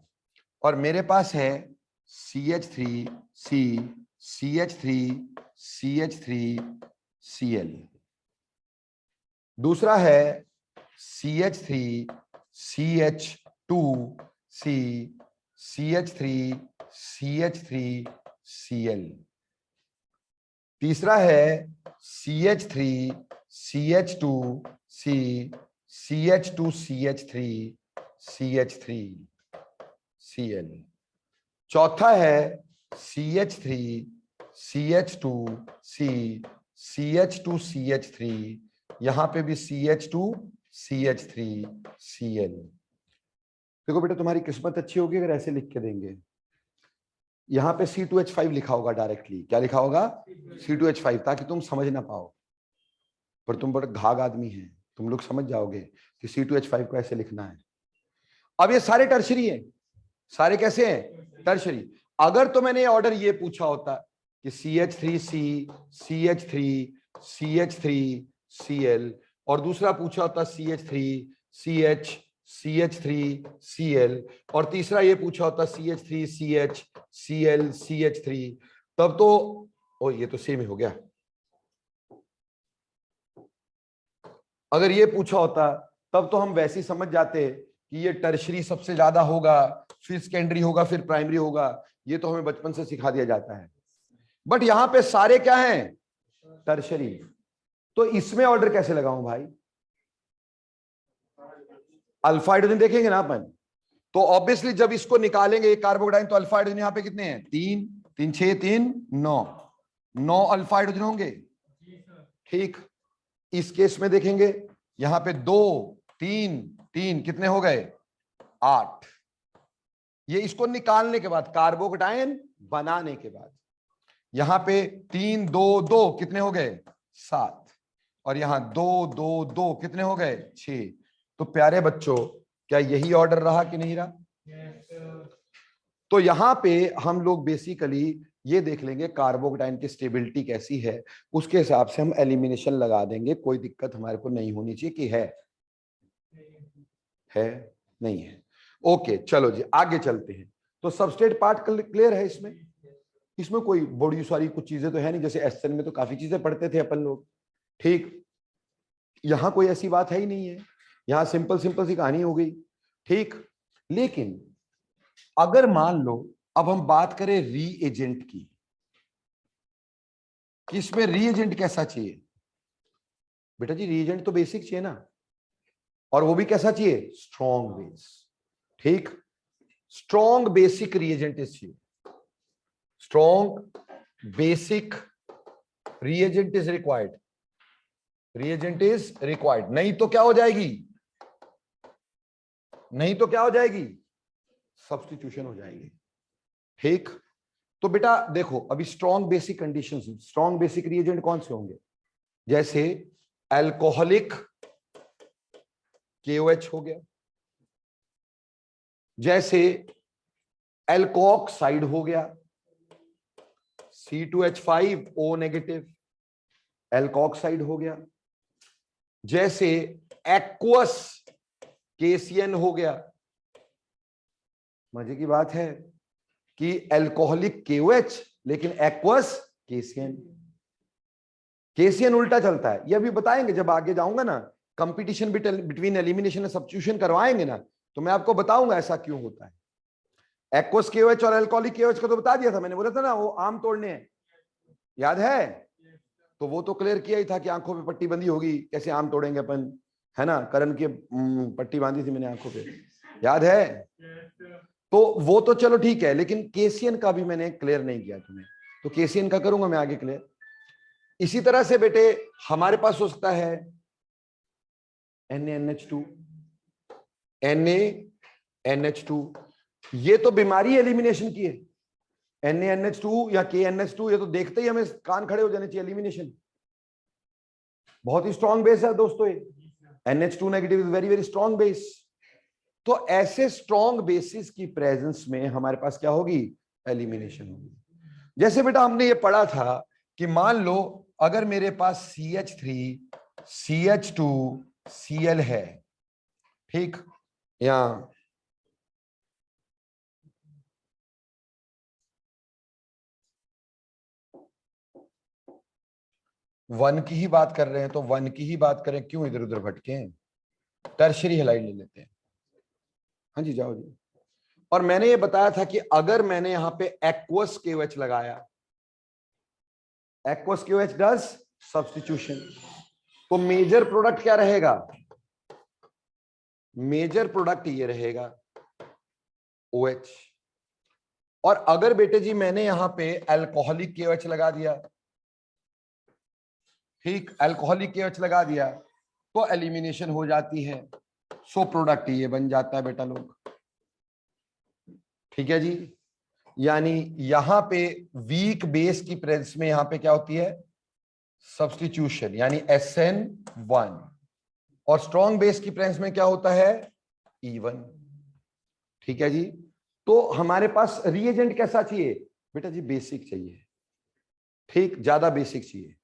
और मेरे पास है CH3C, CH3, CH3Cl, दूसरा है CH3, CH2C, CH3, CH3Cl, तीसरा है CH3, CH2C, CH2CH3, CH3Cl, चौथा है CH3, CH2C, CH2CH3, यहां पे भी CH2CH3Cl। देखो बेटा तुम्हारी किस्मत अच्छी होगी अगर ऐसे लिख के देंगे। यहां पे C2H5 लिखा होगा डायरेक्टली। क्या लिखा होगा? C2H5, ताकि तुम समझ ना पाओ, पर तुम बड़ा घाघ आदमी है। तुम लोग समझ जाओगे कि C2H5 को ऐसे लिखना है। अब ये सारे टर्शरी हैं, सारे कैसे हैं? टर्शरी। अगर तो मैंने ऑर्डर ये पूछा होता कि CH3C, CH3, CH3, Cl, और दूसरा पूछा होता CH3, CH, CH3, Cl, और तीसरा ये पूछा होता CH3, CH, Cl, CH3, तब तो ओ ये तो सेम ही हो गया। अगर ये पूछा होता तब तो हम वैसे ही समझ जाते कि ये टर्शरी सबसे ज्यादा होगा, फिर सेकेंडरी होगा, फिर प्राइमरी होगा। ये तो हमें बचपन से सिखा दिया जाता है। बट यहां पे सारे क्या हैं? टर्शरी। तो इसमें ऑर्डर कैसे लगाऊं भाई? अल्फा हाइड्रोजन देखेंगे ना अपन, तो ऑब्वियसली जब इसको निकालेंगे कार्बोडाइन, तो अल्फा हाइड्रोजन यहां पे कितने हैं? 3 3 6 3 9 अल्फा हाइड्रोजन होंगे। ठीक, इस केस में देखेंगे यहां पे 2 3 3 कितने हो गए? 8। ये इसको निकालने के बाद, कार्बोकटायन बनाने के बाद, यहां पे 3 2 2 कितने हो गए? 7, और यहां 2 2 2 कितने हो गए? 6। तो प्यारे बच्चों, क्या यही ऑर्डर रहा कि नहीं रहा? तो यहां पे हम लोग बेसिकली ये देख लेंगे कार्बोकटायन की स्टेबिलिटी कैसी है, उसके हिसाब से हम एलिमिनेशन लगा देंगे। कोई दिक्कत हमारे को नहीं होनी चाहिए कि है नहीं है। ओके चलो जी आगे चलते हैं। तो सबस्ट्रेट पार्ट क्लियर है इसमें? इसमें कोई बड़ी सारी कुछ चीजें तो है नहीं, जैसे एसएन में तो काफी चीजें पढ़ते थे अपन लोग। ठीक, यहां कोई ऐसी बात है ही नहीं है, यहां सिंपल सिंपल सी कहानी हो गई। ठीक, लेकिन अगर मान लो अब हम बात करें रीएजेंट की, कि इसमें रीएजेंट कैसा चाहिए? बेटा जी रीएजेंट तो बेसिक चाहिए ना, और वो भी कैसा चाहिए? Strong base. ठीक, स्ट्रॉन्ग बेसिक रीएजेंट चाहिए। Strong basic reagent is required. Reagent is required, नहीं तो क्या हो जाएगी? नहीं तो क्या हो जाएगी? सब्स्टिट्यूशन हो जाएगी। ठीक, तो बेटा देखो अभी strong basic conditions, strong basic reagent कौन से होंगे? जैसे अल्कोहलिक KOH हो गया, जैसे एल्कोक्साइड हो गया C2H5O नेगेटिव, एल्कोक्साइड हो गया, जैसे एक्वस KCN हो गया। मजे की बात है कि एल्कोहलिक KOH लेकिन एक्वस KCN। KCN उल्टा चलता है, ये अभी बताएंगे जब आगे जाऊंगा ना, competition between elimination and substitution करवाएंगे ना, तो मैं आपको बताऊंगा ऐसा क्यों होता है। एक्वस KOH और एल्कोहलिक KOH का तो बता दिया था मैंने, बोला था ना वो आम तोड़ने हैं, याद है? तो वो तो क्लियर किया ही था कि आंखों पे पट्टी बंधी होगी, कैसे आम तोड़ेंगे अपन, है ना? करण की पट्टी बांधी थी मैंने आंखों पे, याद है? तो वो तो चलो ठीक है, लेकिन KCN का भी मैंने क्लियर नहीं किया तुम्हें, तो KCN का करूंगा मैं आगे क्लियर। इसी तरह से बेटे हमारे पास हो सकता है NaNH2, NaNH2, ये तो बीमारी एलिमिनेशन की है। NaNH2 या KNH2, ये तो देखते ही हमें कान खड़े हो जाने चाहिए, एलिमिनेशन। बहुत ही स्ट्रॉन्ग बेस है दोस्तों ये, NH2 negative is very very strong base. तो ऐसे स्ट्रॉन्ग बेसिस की प्रेजेंस में हमारे पास क्या होगी? एलिमिनेशन होगी। जैसे बेटा हमने ये पढ़ा था कि मान लो अगर मेरे पास CH3 CH2 Cl है, ठीक, या 1 की ही बात कर रहे हैं तो 1 की ही बात करें, क्यों इधर उधर भटके? टर्शियरी हैलाइड ले लेते हैं। हाँ जी जाओ जी। और मैंने ये बताया था कि अगर मैंने यहां पे एक्वस KOH लगाया, एक्वस KOH डज सब्स्टिट्यूशन, तो मेजर प्रोडक्ट क्या रहेगा? मेजर प्रोडक्ट ये रहेगा OH। और अगर बेटे जी मैंने यहां पे अल्कोहलिक KOH लगा दिया, ठीक, अल्कोहलिक KOH लगा दिया, तो एलिमिनेशन हो जाती है, सो प्रोडक्ट ये बन जाता है बेटा लोग। ठीक है जी, यानी यहां पे वीक बेस की प्रेजेंस में यहां पे क्या होती है? सब्स्टिट्यूशन, यानी SN1 और स्ट्रॉन्ग बेस की प्रेजेंस में क्या होता है, E1। ठीक है जी। तो हमारे पास रिएजेंट कैसा चाहिए बेटा जी, बेसिक चाहिए, ठीक, ज्यादा बेसिक चाहिए,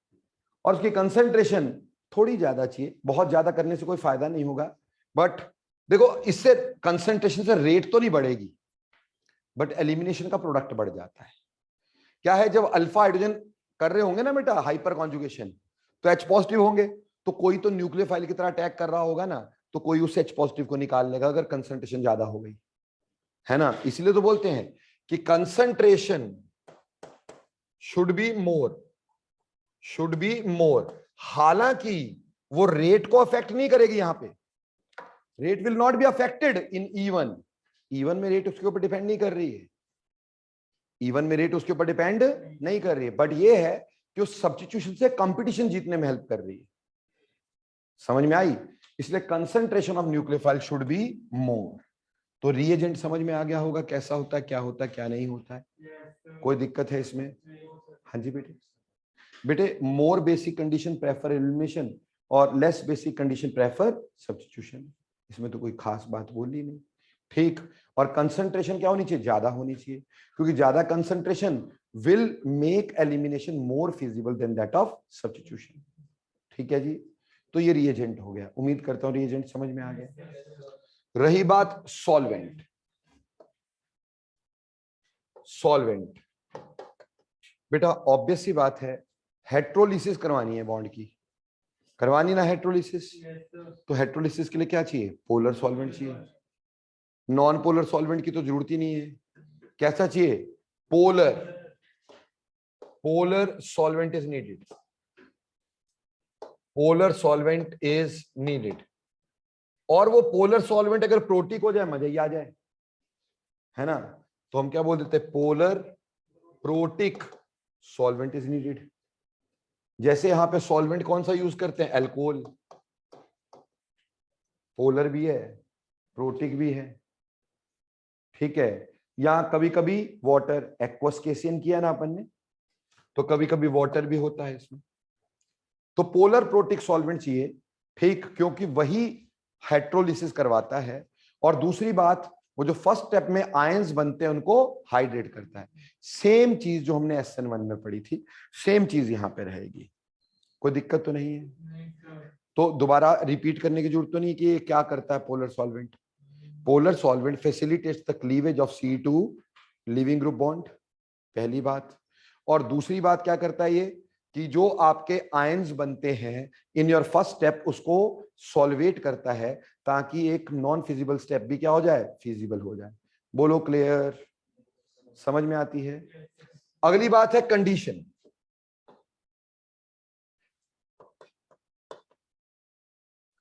और उसकी कंसंट्रेशन थोड़ी ज्यादा चाहिए। बहुत ज्यादा करने से कोई फायदा नहीं होगा, बट देखो इससे कंसंट्रेशन से रेट तो नहीं बढ़ेगी, बट एलिमिनेशन का प्रोडक्ट बढ़ जाता है। क्या है, जब अल्फा हाइड्रोजन कर रहे होंगे ना बेटा हाइपर कॉन्जुगेशन, तो H पॉजिटिव होंगे, तो कोई तो न्यूक्लियोफाइल की तरह अटैक कर रहा होगा ना, तो कोई उस H पॉजिटिव को निकाल लेगा अगर कंसंट्रेशन ज्यादा हो गई, है ना। इसलिए तो बोलते हैं कि कंसंट्रेशन शुड बी मोर। हालांकि वो रेट को अफेक्ट नहीं करेगी, यहां पे rate will not be affected in E1। E1 में रेट उसके ऊपर डिपेंड नहीं कर रही है, E1 में रेट उसके ऊपर डिपेंड नहीं कर रही है, बट ये है कि उस सब्स्टिट्यूशन से कंपटीशन जीतने में हेल्प कर रही है। समझ में आई? इसलिए concentration of nucleophile should be more. तो रिएजेंट समझ में आ गया होगा कैसा होता है, क्या नहीं होता है। कोई दिक्कत है इसमें? हाँ जी बेटे more basic condition prefer elimination और less basic condition prefer substitution. इसमें तो कोई खास बात बोली नहीं, ठीक। और कंसंट्रेशन क्या होनी चाहिए, ज्यादा होनी चाहिए, क्योंकि ज्यादा concentration will make elimination more feasible than that of substitution. ठीक है जी। तो ये रिएजेंट हो गया, उम्मीद करता हूं रिएजेंट समझ में आ गया। रही बात सॉल्वेंट। सॉल्वेंट बेटा ऑब्वियस सी बात है, हेट्रोलिसिस करवानी है बॉन्ड की, करवानी ना हेट्रोलिसिस। तो हेट्रोलिसिस के लिए क्या चाहिए, पोलर सॉल्वेंट चाहिए। नॉन पोलर सॉल्वेंट की तो जरूरत ही नहीं है। कैसा चाहिए, polar. Polar solvent is needed, polar solvent is needed. और वो पोलर सॉल्वेंट अगर प्रोटिक हो जाए मजा ही आ जाए, है ना। तो हम क्या बोल देते हैं, polar protic solvent is needed. जैसे यहां पे सॉल्वेंट कौन सा यूज करते हैं, अल्कोहल, पोलर भी है प्रोटिक भी है, ठीक है। या कभी कभी वाटर, एक्वस केसियन किया ना अपन ने, तो कभी कभी वाटर भी होता है इसमें। तो पोलर प्रोटिक सॉल्वेंट चाहिए, ठीक, क्योंकि वही हाइड्रोलिसिस करवाता है। और दूसरी बात, वो जो फर्स्ट स्टेप में आयंस बनते हैं उनको हाइड्रेट करता है। सेम चीज जो हमने SN1 में पढ़ी थी, सेम चीज यहां पे रहेगी। कोई दिक्कत तो नहीं है? तो दोबारा रिपीट करने की जरूरत तो नहीं कि ये क्या करता है polar solvent. Polar solvent facilitates the cleavage of C2 leaving group bond, पहली बात। और दूसरी बात क्या करता है ये, कि जो आपके आयंस बनते हैं इन योर फर्स्ट स्टेप, उसको सॉल्वेट करता है, ताकि एक नॉन फिजिबल स्टेप भी क्या हो जाए, फिजिबल हो जाए। बोलो क्लियर, समझ में आती है? अगली बात है कंडीशन।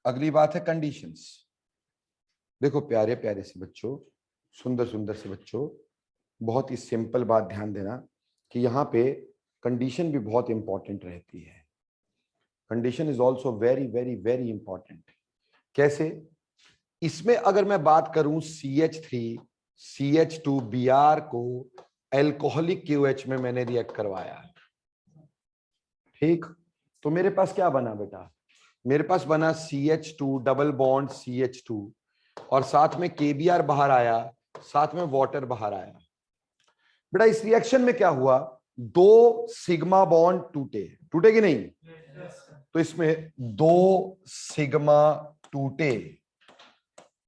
अगली बात है कंडीशंस। देखो प्यारे प्यारे से बच्चों, सुंदर सुंदर से बच्चों, बहुत ही सिंपल बात ध्यान देना कि यहाँ पे कंडीशन भी बहुत इंपॉर्टेंट रहती है। Condition is also very very very important. कैसे? इसमें अगर मैं बात करूं CH3 CH2Br को एल्कोहलिक QH में मैंने रिएक्ट करवाया, ठीक, तो मेरे पास क्या बना बेटा, मेरे पास बना CH2 डबल बॉन्ड CH2, और साथ में KBr बाहर आया, साथ में वाटर बाहर आया। बेटा इस रिएक्शन में क्या हुआ, दो सिग्मा बॉन्ड टूटे, टूटे कि नहीं? तो इसमें दो सिग्मा टूटे,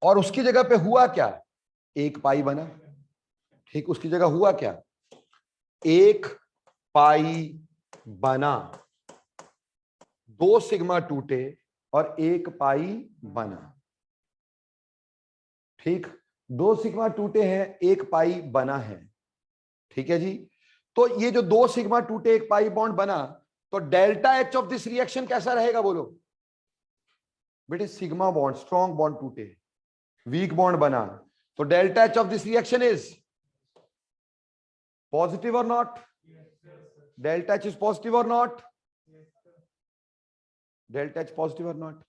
और उसकी जगह पे हुआ क्या, एक पाई बना, ठीक। उसकी जगह हुआ क्या, एक पाई बना। दो सिग्मा टूटे और एक पाई बना, ठीक। दो सिग्मा टूटे हैं, एक पाई बना है, ठीक है जी। तो ये जो दो सिग्मा टूटे एक पाई बॉन्ड बना, तो delta H of this reaction कैसा रहेगा बोलो बेटे? सिग्मा बॉन्ड, स्ट्रॉन्ग बॉन्ड टूटे, वीक बॉन्ड बना, तो delta H of this reaction is positive or not? Delta H is positive or not? Delta H positive or not?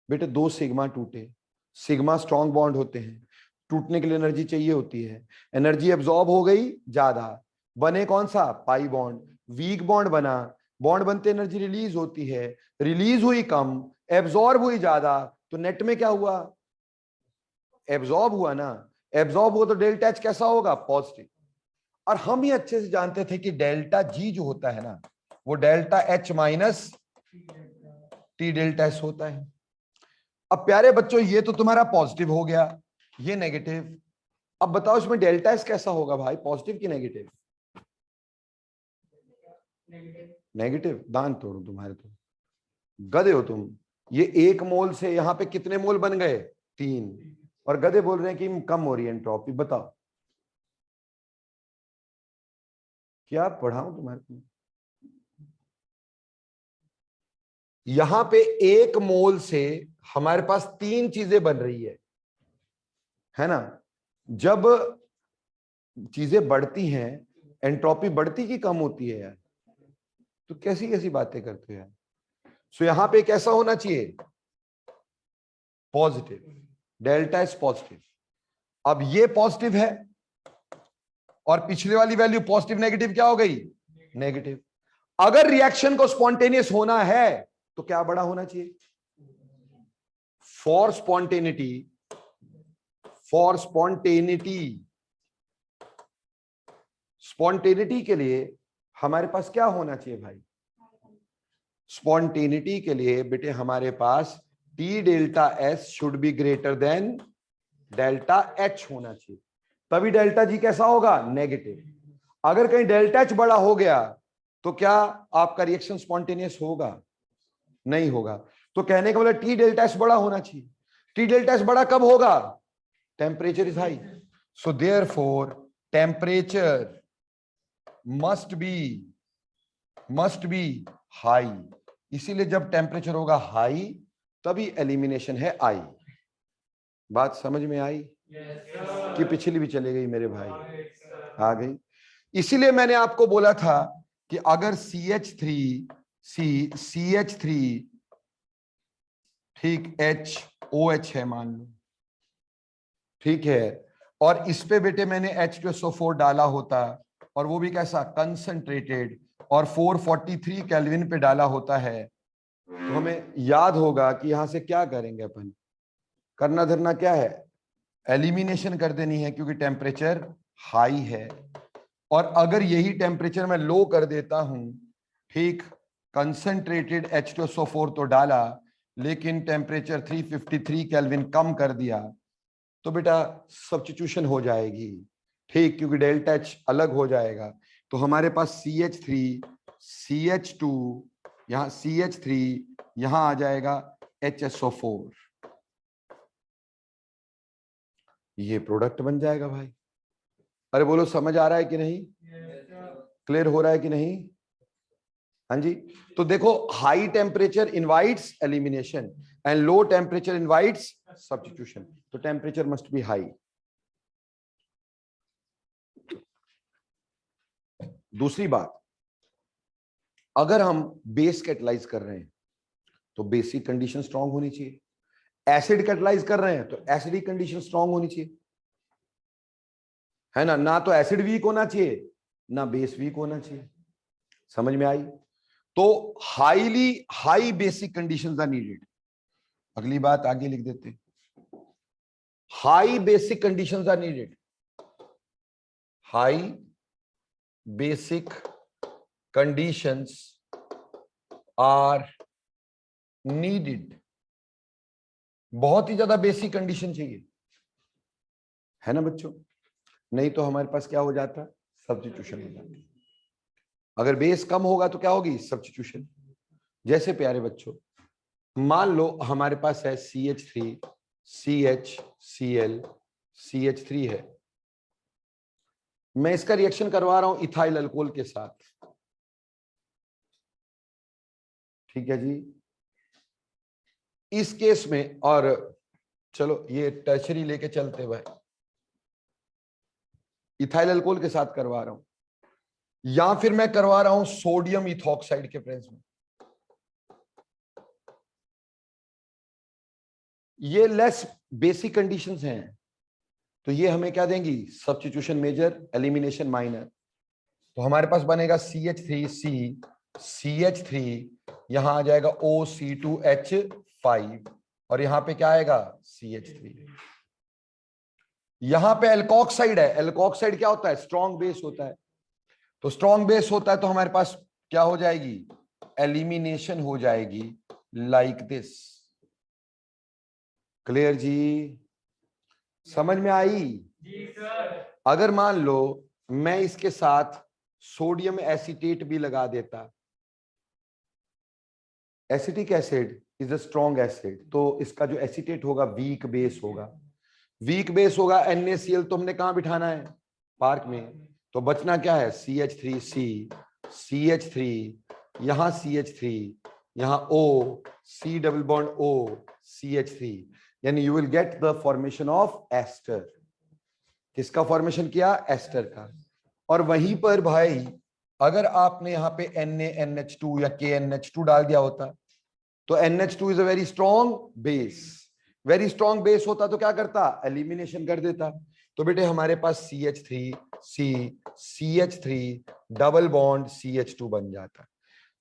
बेटे दो sigma टूटे, सिग्मा स्ट्रॉन्ग बॉन्ड होते हैं, टूटने के लिए एनर्जी चाहिए होती है, एनर्जी एब्जॉर्ब हो गई ज्यादा, बने कौन सा, पाई बॉन्ड। वीक बॉन्ड बना, बॉन्ड बनते एनर्जी रिलीज होती है, रिलीज हुई कम, एब्जॉर्ब हुई ज्यादा, तो नेट में क्या हुआ, एब्जॉर्ब हुआ ना, एब्जॉर्ब हुआ तो डेल्टा एच कैसा होगा, पॉजिटिव। और हम ही अच्छे से जानते थे कि डेल्टा जी जो होता है ना, वो delta H minus T delta S होता है। अब प्यारे बच्चों, ये तो तुम्हारा पॉजिटिव हो गया, ये नेगेटिव। अब बताओ इसमें डेल्टा एस कैसा होगा भाई, पॉजिटिव की नेगेटिव? नेगेटिव। दांत तोड़ू तुम्हारे, तो गधे हो तुम। ये 1 मोल से यहां पे कितने मोल बन गए, 3, और गधे बोल रहे हैं कि कम हो रही है एंट्रोपी। बताओ क्या पढ़ाऊं तुम्हारे को? यहां पे 1 मोल से हमारे पास 3 चीजें बन रही है ना। जब चीजें बढ़ती हैं, एंट्रोपी बढ़ती की कम होती है यार? तो कैसी कैसी बातें करते हो यार। सो यहां पे कैसा होना चाहिए, पॉजिटिव, डेल्टा इज पॉजिटिव। अब ये पॉजिटिव है और पिछले वाली वैल्यू पॉजिटिव नेगेटिव क्या हो गई, नेगेटिव। अगर रिएक्शन को स्पॉन्टेनियस होना है तो क्या बड़ा होना चाहिए, for spontaneity, for spontaneity, spontaneity के लिए हमारे पास क्या होना चाहिए भाई, स्पॉन्टेनिटी के लिए बेटे हमारे पास T delta S should be greater than delta H होना चाहिए, तभी डेल्टा जी कैसा होगा, नेगेटिव। अगर कहीं डेल्टा एच बड़ा हो गया तो क्या आपका रिएक्शन स्पॉन्टेनियस होगा, नहीं होगा। तो कहने का मतलब टी डेल्टा एस बड़ा होना चाहिए। टी डेल्टा एस बड़ा कब होगा, temperature is high. So therefore temperature must be high. इसीलिए जब टेम्परेचर होगा हाई तभी एलिमिनेशन है आई। बात समझ में आई कि पिछली भी चली गई मेरे भाई, आ गई? इसीलिए मैंने आपको बोला था कि अगर CH3 ठीक HOH है मान लो, ठीक है, और इस पे बेटे मैंने H2SO4 डाला होता, और वो भी कैसा, कंसंट्रेटेड, और 443 केल्विन पे डाला होता है, तो हमें याद होगा कि यहां से क्या करेंगे अपन, करना धरना क्या है, एलिमिनेशन कर देनी है, क्योंकि टेम्परेचर हाई है। और अगर यही टेम्परेचर मैं लो कर देता हूं, ठीक, कंसंट्रेटेड H2SO4 तो डाला, लेकिन टेम्परेचर 353 केल्विन कम कर दिया, तो बेटा सब्स्टिट्यूशन हो जाएगी, ठीक, क्योंकि डेल्टा एच अलग हो जाएगा। तो हमारे पास CH3 CH2, यहां CH3, यहां आ जाएगा HSO4, ये प्रोडक्ट बन जाएगा भाई। अरे बोलो समझ आ रहा है कि नहीं, क्लियर हो रहा है कि नहीं? हाँ जी। तो देखो, high temperature invites elimination and low temperature invites substitution, तो टेम्परेचर मस्ट बी हाई। दूसरी बात, अगर हम बेस कैटलाइज कर रहे हैं तो बेसिक कंडीशन स्ट्रांग होनी चाहिए, एसिड कैटलाइज कर रहे हैं तो एसिडिक कंडीशन स्ट्रांग होनी चाहिए, है ना। ना तो एसिड वीक होना चाहिए, ना बेस वीक होना चाहिए। समझ में आई? तो high basic conditions are needed. अगली बात आगे लिख देते, high basic conditions are needed, high basic conditions are needed. बहुत ही ज्यादा बेसिक कंडीशन चाहिए, है ना बच्चों, नहीं तो हमारे पास क्या हो जाता, सब्स्टिट्यूशन हो जाती। अगर बेस कम होगा तो क्या होगी, सब्स्टिट्यूशन। जैसे प्यारे बच्चों, मान लो हमारे पास है CH3 CHCl CH3 है, मैं इसका रिएक्शन करवा रहा हूं इथाइल अल्कोहल के साथ, ठीक है जी। इस केस में, और चलो ये टर्शरी लेके चलते भाई, इथाइल अल्कोहल के साथ करवा रहा हूं, या फिर मैं करवा रहा हूं सोडियम इथॉक्साइड के प्रेजेंस में, ये लेस बेसिक कंडीशंस हैं, तो ये हमें क्या देंगी, सब्स्टिट्यूशन मेजर, एलिमिनेशन माइनर। तो हमारे पास बनेगा CH3C, CH3, यहां आ जाएगा OC2H 5 और यहां पे क्या आएगा CH3। यहां पे एल्कोक्साइड है, एल्कोक्साइड क्या होता है स्ट्रॉन्ग बेस होता है, तो स्ट्रॉन्ग बेस होता है तो हमारे पास क्या हो जाएगी एलिमिनेशन हो जाएगी लाइक दिस। क्लियर जी, समझ में आई? जी सर। अगर मान लो मैं इसके साथ सोडियम एसीटेट भी लगा देता, acetic acid is a strong acid, तो इसका जो एसीटेट होगा वीक बेस होगा, वीक बेस होगा NaCl, तो हमने कहां बिठाना है पार्क में, तो बचना क्या है CH3C, CH3, यहां CH3, यहां O, C double bond O, CH3, यानी you will get the formation of ester. किसका फॉर्मेशन किया एस्टर का। और वहीं पर भाई अगर आपने यहाँ पे NaNH2 या KNH2 डाल दिया होता तो NH2 is a very strong base, very strong base होता तो क्या करता एलिमिनेशन कर देता। तो बेटे हमारे पास CH3C, CH3 double bond CH2 बन जाता।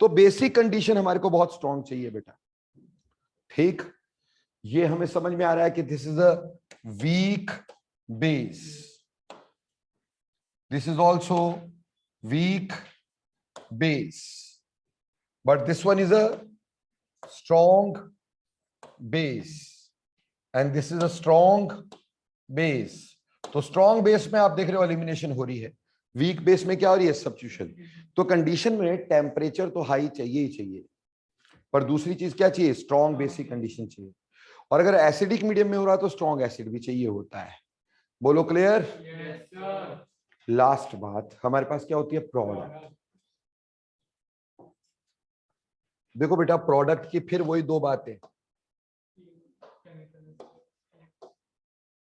तो बेसिक कंडीशन हमारे को बहुत स्ट्रॉन्ग चाहिए बेटा, ठीक। ये हमें समझ में आ रहा है कि this is a weak base, this is also weak base, but this one is a strong base and this is a strong base। तो strong base में आप देख रहे हो एलिमिनेशन हो रही है, वीक बेस में क्या हो रही है सब्स्टिट्यूशन। तो कंडीशन में टेम्परेचर तो हाई चाहिए ही चाहिए, पर दूसरी चीज क्या चाहिए स्ट्रॉन्ग बेसिक कंडीशन चाहिए। और अगर एसिडिक मीडियम में हो रहा है तो स्ट्रॉन्ग एसिड भी चाहिए होता है। बोलो क्लियर? लास्ट बात हमारे पास क्या होती है प्रोडक्ट। देखो बेटा प्रोडक्ट की फिर वही दो बातें,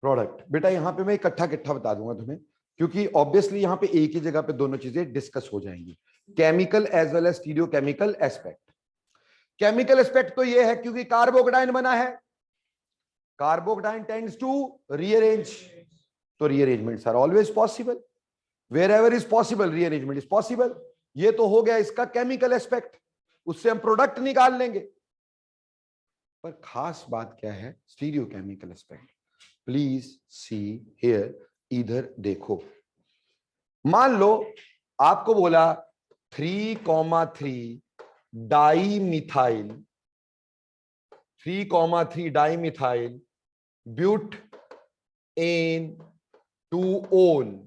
प्रोडक्ट बेटा यहां पे मैं इकट्ठा इकट्ठा बता दूंगा तुम्हें, क्योंकि ऑब्वियसली यहां पे एक ही जगह पे दोनों चीजें डिस्कस हो जाएंगी, chemical as well as stereochemical aspect. Chemical aspect तो ये है क्योंकि कार्बोकेटाइन बना है, कार्बोकेटाइन टेंड्स टू रीअरेंज, तो rearrangements are always possible, wherever is possible rearrangement is possible. ये तो हो गया इसका केमिकल एस्पेक्ट, उससे हम प्रोडक्ट निकाल लेंगे। पर खास बात क्या है stereochemical aspect, please see here, इधर देखो। मान लो आपको बोला 3,3 dimethyl, 3,3 dimethyl butan two ol,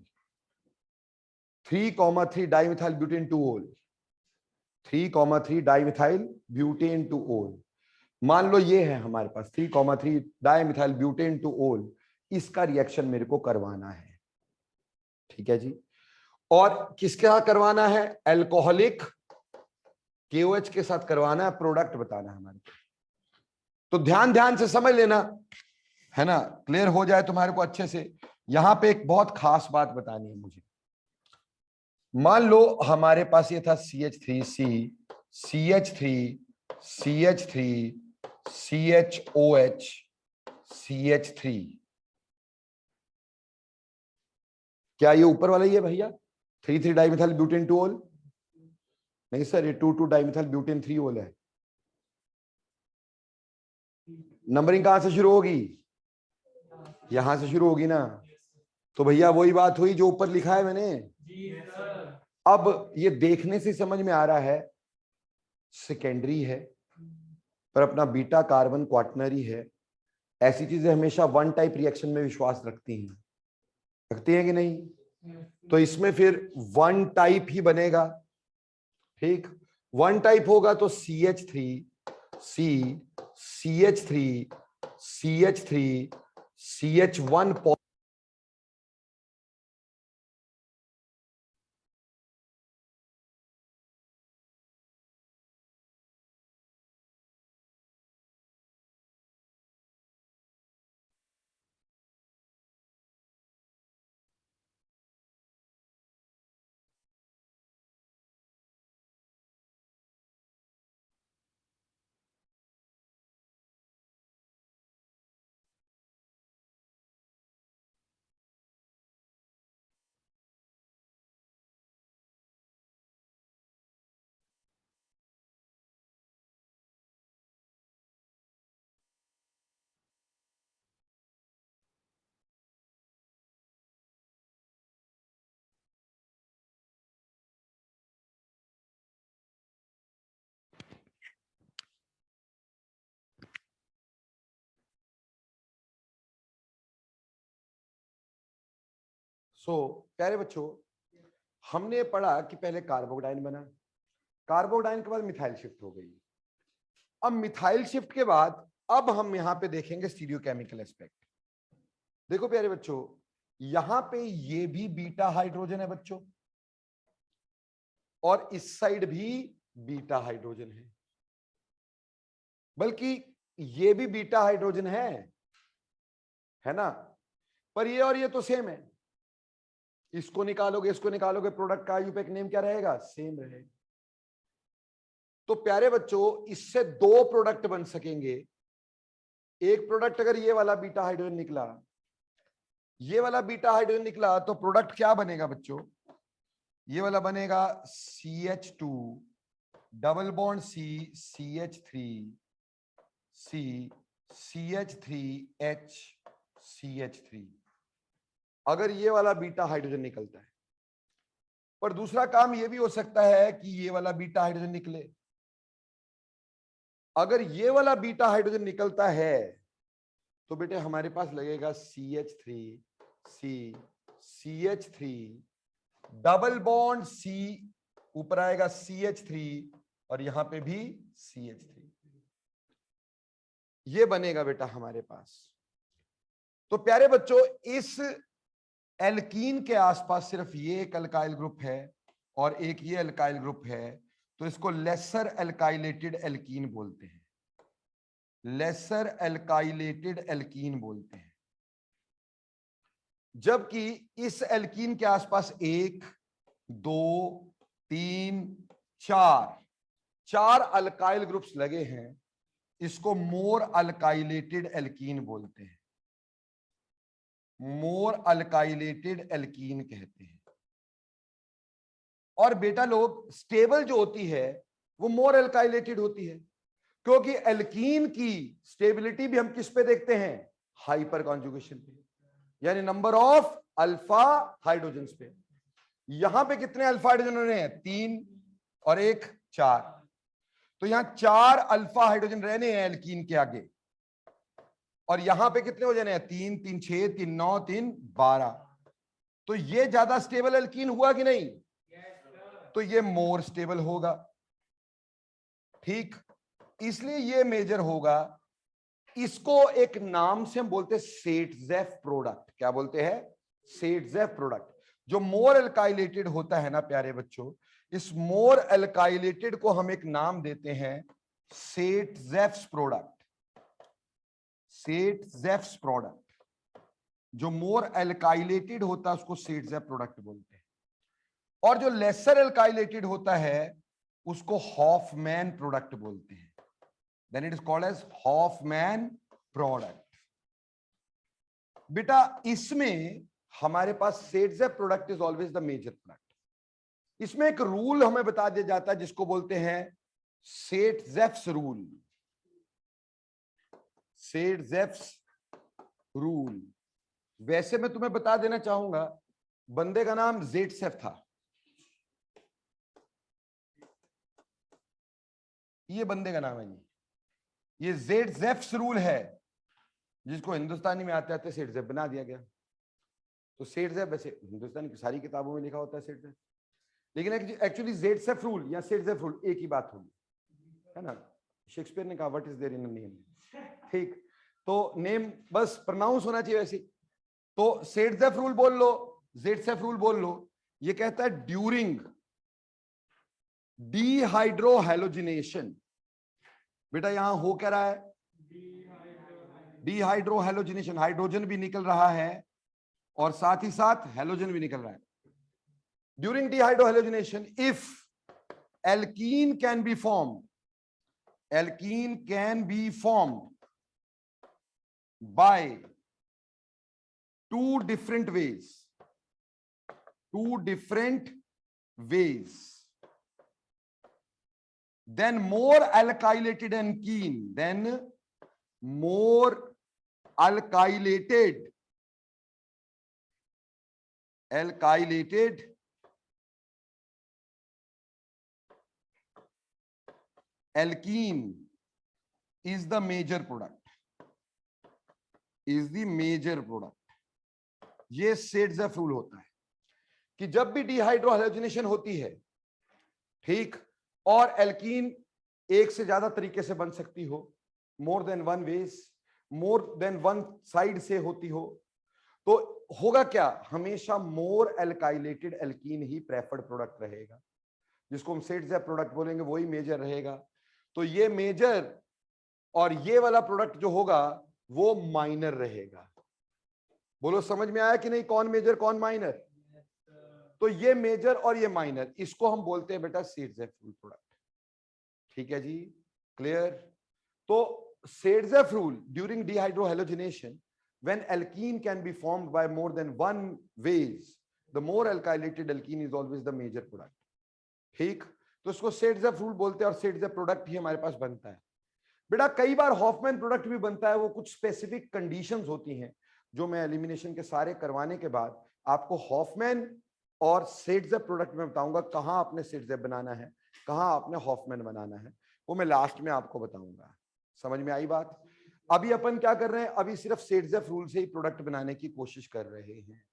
3,3 di methyl butane two ol, 3,3 di methyl butane two ओल। मान लो ये है हमारे पास 3,3 डाई मिथाइल ब्यूटेन टू ओल, इसका रिएक्शन मेरे को करवाना है, ठीक है जी। और किसके साथ करवाना है अल्कोहलिक KOH के साथ करवाना है, प्रोडक्ट बताना है हमारे को। तो ध्यान ध्यान से समझ लेना है ना, क्लियर हो जाए तुम्हारे को अच्छे से। यहां पे एक बहुत खास बात बतानी है मुझे। मान लो हमारे पास ये था CH3C, CH3, CH3, CHOH, CH3, क्या ये ऊपर वाला ही है भैया 3,3 डाइमिथाइल ब्यूटेन 2 ओल? नहीं सर ये 2,2 डाइमिथाइल ब्यूटेन 3 ओल है। नंबरिंग कहां से शुरू होगी यहां से शुरू होगी ना, तो भैया वही बात हुई जो ऊपर लिखा है मैंने। अब ये देखने से समझ में आ रहा है सेकेंडरी है, पर अपना बीटा कार्बन क्वाटनरी है। ऐसी चीजें हमेशा वन टाइप रिएक्शन में विश्वास रखती हैं कि नहीं? तो इसमें फिर वन टाइप ही बनेगा, ठीक। वन टाइप होगा तो CH3 C, CH3 CH3 CH1 प्यारे बच्चों, हमने पढ़ा कि पहले कार्बोडाइन बना, कार्बोडाइन के बाद मिथाइल शिफ्ट हो गई। अब मिथाइल शिफ्ट के बाद अब हम यहां पे देखेंगे स्टीरियोकेमिकल एस्पेक्ट। देखो प्यारे बच्चों, यहां पे ये भी बीटा हाइड्रोजन है बच्चों, और इस साइड भी बीटा हाइड्रोजन बल्कि ये भी बीटा हाइड्रोजन है ना, पर ये और ये तो सेम है। इसको निकालोगे, प्रोडक्ट का आईयूपैक नेम क्या रहेगा? सेम रहेगा। तो प्यारे बच्चों, इससे दो प्रोडक्ट बन सकेंगे। एक प्रोडक्ट अगर ये वाला बीटा हाइड्रोजन निकला, ये वाला बीटा हाइड्रोजन निकला, तो प्रोडक्ट क्या बनेगा बच्चों? ये वाला बनेगा CH2 double bond C CH3 C CH3H CH3, अगर ये वाला बीटा हाइड्रोजन निकलता है। पर दूसरा काम ये भी हो सकता है कि ये वाला बीटा हाइड्रोजन निकले। अगर ये वाला बीटा हाइड्रोजन निकलता है तो बेटे हमारे पास लगेगा CH3 C CH3 double bond C, ऊपर आएगा CH3 और यहां पे भी CH3, ये बनेगा बेटा हमारे पास। तो प्यारे बच्चों, इस एल्कीन के आसपास सिर्फ ये एक अल्काइल ग्रुप है और एक ये अल्काइल ग्रुप है, तो इसको लेसर एल्काइलेटेड एल्कीन बोलते हैं, लेसर एल्काइलेटेड एल्कीन बोलते हैं। जबकि इस एल्कीन के आसपास 1 2 3 4 अल्काइल ग्रुप्स लगे हैं, इसको मोर अल्काइलेटेड एल्कीन बोलते हैं, मोर अल्काइलेटेड एल्कीन कहते हैं। और बेटा लोग, स्टेबल जो होती है वो मोर अल्काइलेटेड होती है, क्योंकि एल्कीन की स्टेबिलिटी भी हम किस पे देखते हैं? हाइपर कॉन्जुगेशन पे, यानी नंबर ऑफ अल्फा हाइड्रोजन पे। यहां पे कितने अल्फा हाइड्रोजन रहने हैं? 3 और 1 4, तो यहां 4 अल्फा हाइड्रोजन रहने हैं एल्कीन के आगे। और यहां पे कितने हो जाने हैं? 3 3 6 3 9 3 12। तो ये ज्यादा स्टेबल एल्कीन हुआ कि नहीं? तो ये मोर स्टेबल होगा, ठीक, इसलिए ये मेजर होगा। इसको एक नाम से हम बोलते हैं सेटजेफ प्रोडक्ट। क्या बोलते हैं? सेटजेफ प्रोडक्ट। जो मोर एल्काइलेटेड होता है ना प्यारे बच्चों, इस मोर एल्काइलेटेड को हम एक नाम देते हैं सेटजेफ प्रोडक्ट, सेटजेफ प्रोडक्ट। जो मोर एल्काइलेटेड होता है उसको सेटजेफ प्रोडक्ट बोलते हैं, और जो लेसर एल्काइलेटेड होता है उसको हॉफमैन प्रोडक्ट बोलते हैं। Then it is called as Hofmann product. बेटा इसमें हमारे पास Saytzeff product is always the major product. इसमें एक रूल हमें बता दिया जाता है जिसको बोलते हैं सेटजेफ्स रूल, सेटजेफ्स रूल। वैसे मैं तुम्हें बता देना चाहूंगा, बंदे का नाम जेटसेफ था, ये बंदे का नाम है जी। ये जेटजेफ्स रूल है, जिसको हिंदुस्तानी में आते आते सेटजेफ बना दिया गया। तो सेटजेफ वैसे हिंदुस्तानी की सारी किताबों में लिखा होता है सेटजेफ, लेकिन एक्चुअली जेटसेफ रूल या सेटजेफ रूल एक ही बात होगी, है ना। शेक्सपियर ने कहा what is there in a name, ठीक, तो नेम बस प्रोनाउंस होना चाहिए वैसे। तो सेटजेफ रूल बोल लो, जेटसेफ रूल बोल लो, ये कहता है ड्यूरिंग डीहाइड्रोहैलोजिनेशन। बेटा यहां हो क्या रहा है? डीहाइड्रोहैलोजिनेशन, हाइड्रोजन भी निकल रहा है और साथ ही साथ हैलोजन भी निकल रहा है। During dehydrohalogenation if alkene can be formed, alkene can be formed by two different ways, then more alkylated alkene, then more alkylated alkene is the major product, is the major product। ये सेटजेफ rule होता है। कि जब भी डिहाइड्रोहैलोजिनेशन होती है, ठीक, और एल्कीन एक से ज्यादा तरीके से बन सकती हो, more than one ways, more than one side से होती हो, तो होगा क्या, हमेशा मोर एल्काइलेटेड एल्कीन ही प्रेफर्ड प्रोडक्ट रहेगा, जिसको हम सेट प्रोडक्ट बोलेंगे, वही मेजर रहेगा। तो ये मेजर और ये वाला प्रोडक्ट जो होगा वो माइनर रहेगा। बोलो समझ में आया कि नहीं, कौन मेजर कौन माइनर? तो ये मेजर और ये माइनर, इसको हम बोलते हैं बेटा सेट्जेफ रूल प्रोडक्ट। ठीक है जी, क्लियर? तो Saytzeff rule during dehydrohalogenation, when alkene can be formed by more than one ways, the more alkylated alkene is always the major product. ठीक, तो इसको सेट्जेफ रूल बोलते हैं और सेट्जेफ प्रोडक्ट ही हमारे पास बनता है। बेटा कई बार हॉफमैन प्रोडक्ट भी बनता है, वो कुछ स्पेसिफिक कंडीशंस होती हैं जो मैं एलिमिनेशन के सारे करवाने के बाद आपको हॉफमैन और सेट्जेफ प्रोडक्ट में बताऊंगा, कहां आपने सेट्जेफ बनाना है, कहां आपने हॉफमैन बनाना है, वो मैं लास्ट में आपको बताऊंगा। समझ में आई बात? अभी अपन क्या कर रहे हैं, अभी सिर्फ सेट्जेफ रूल से ही प्रोडक्ट बनाने की कोशिश कर रहे हैं।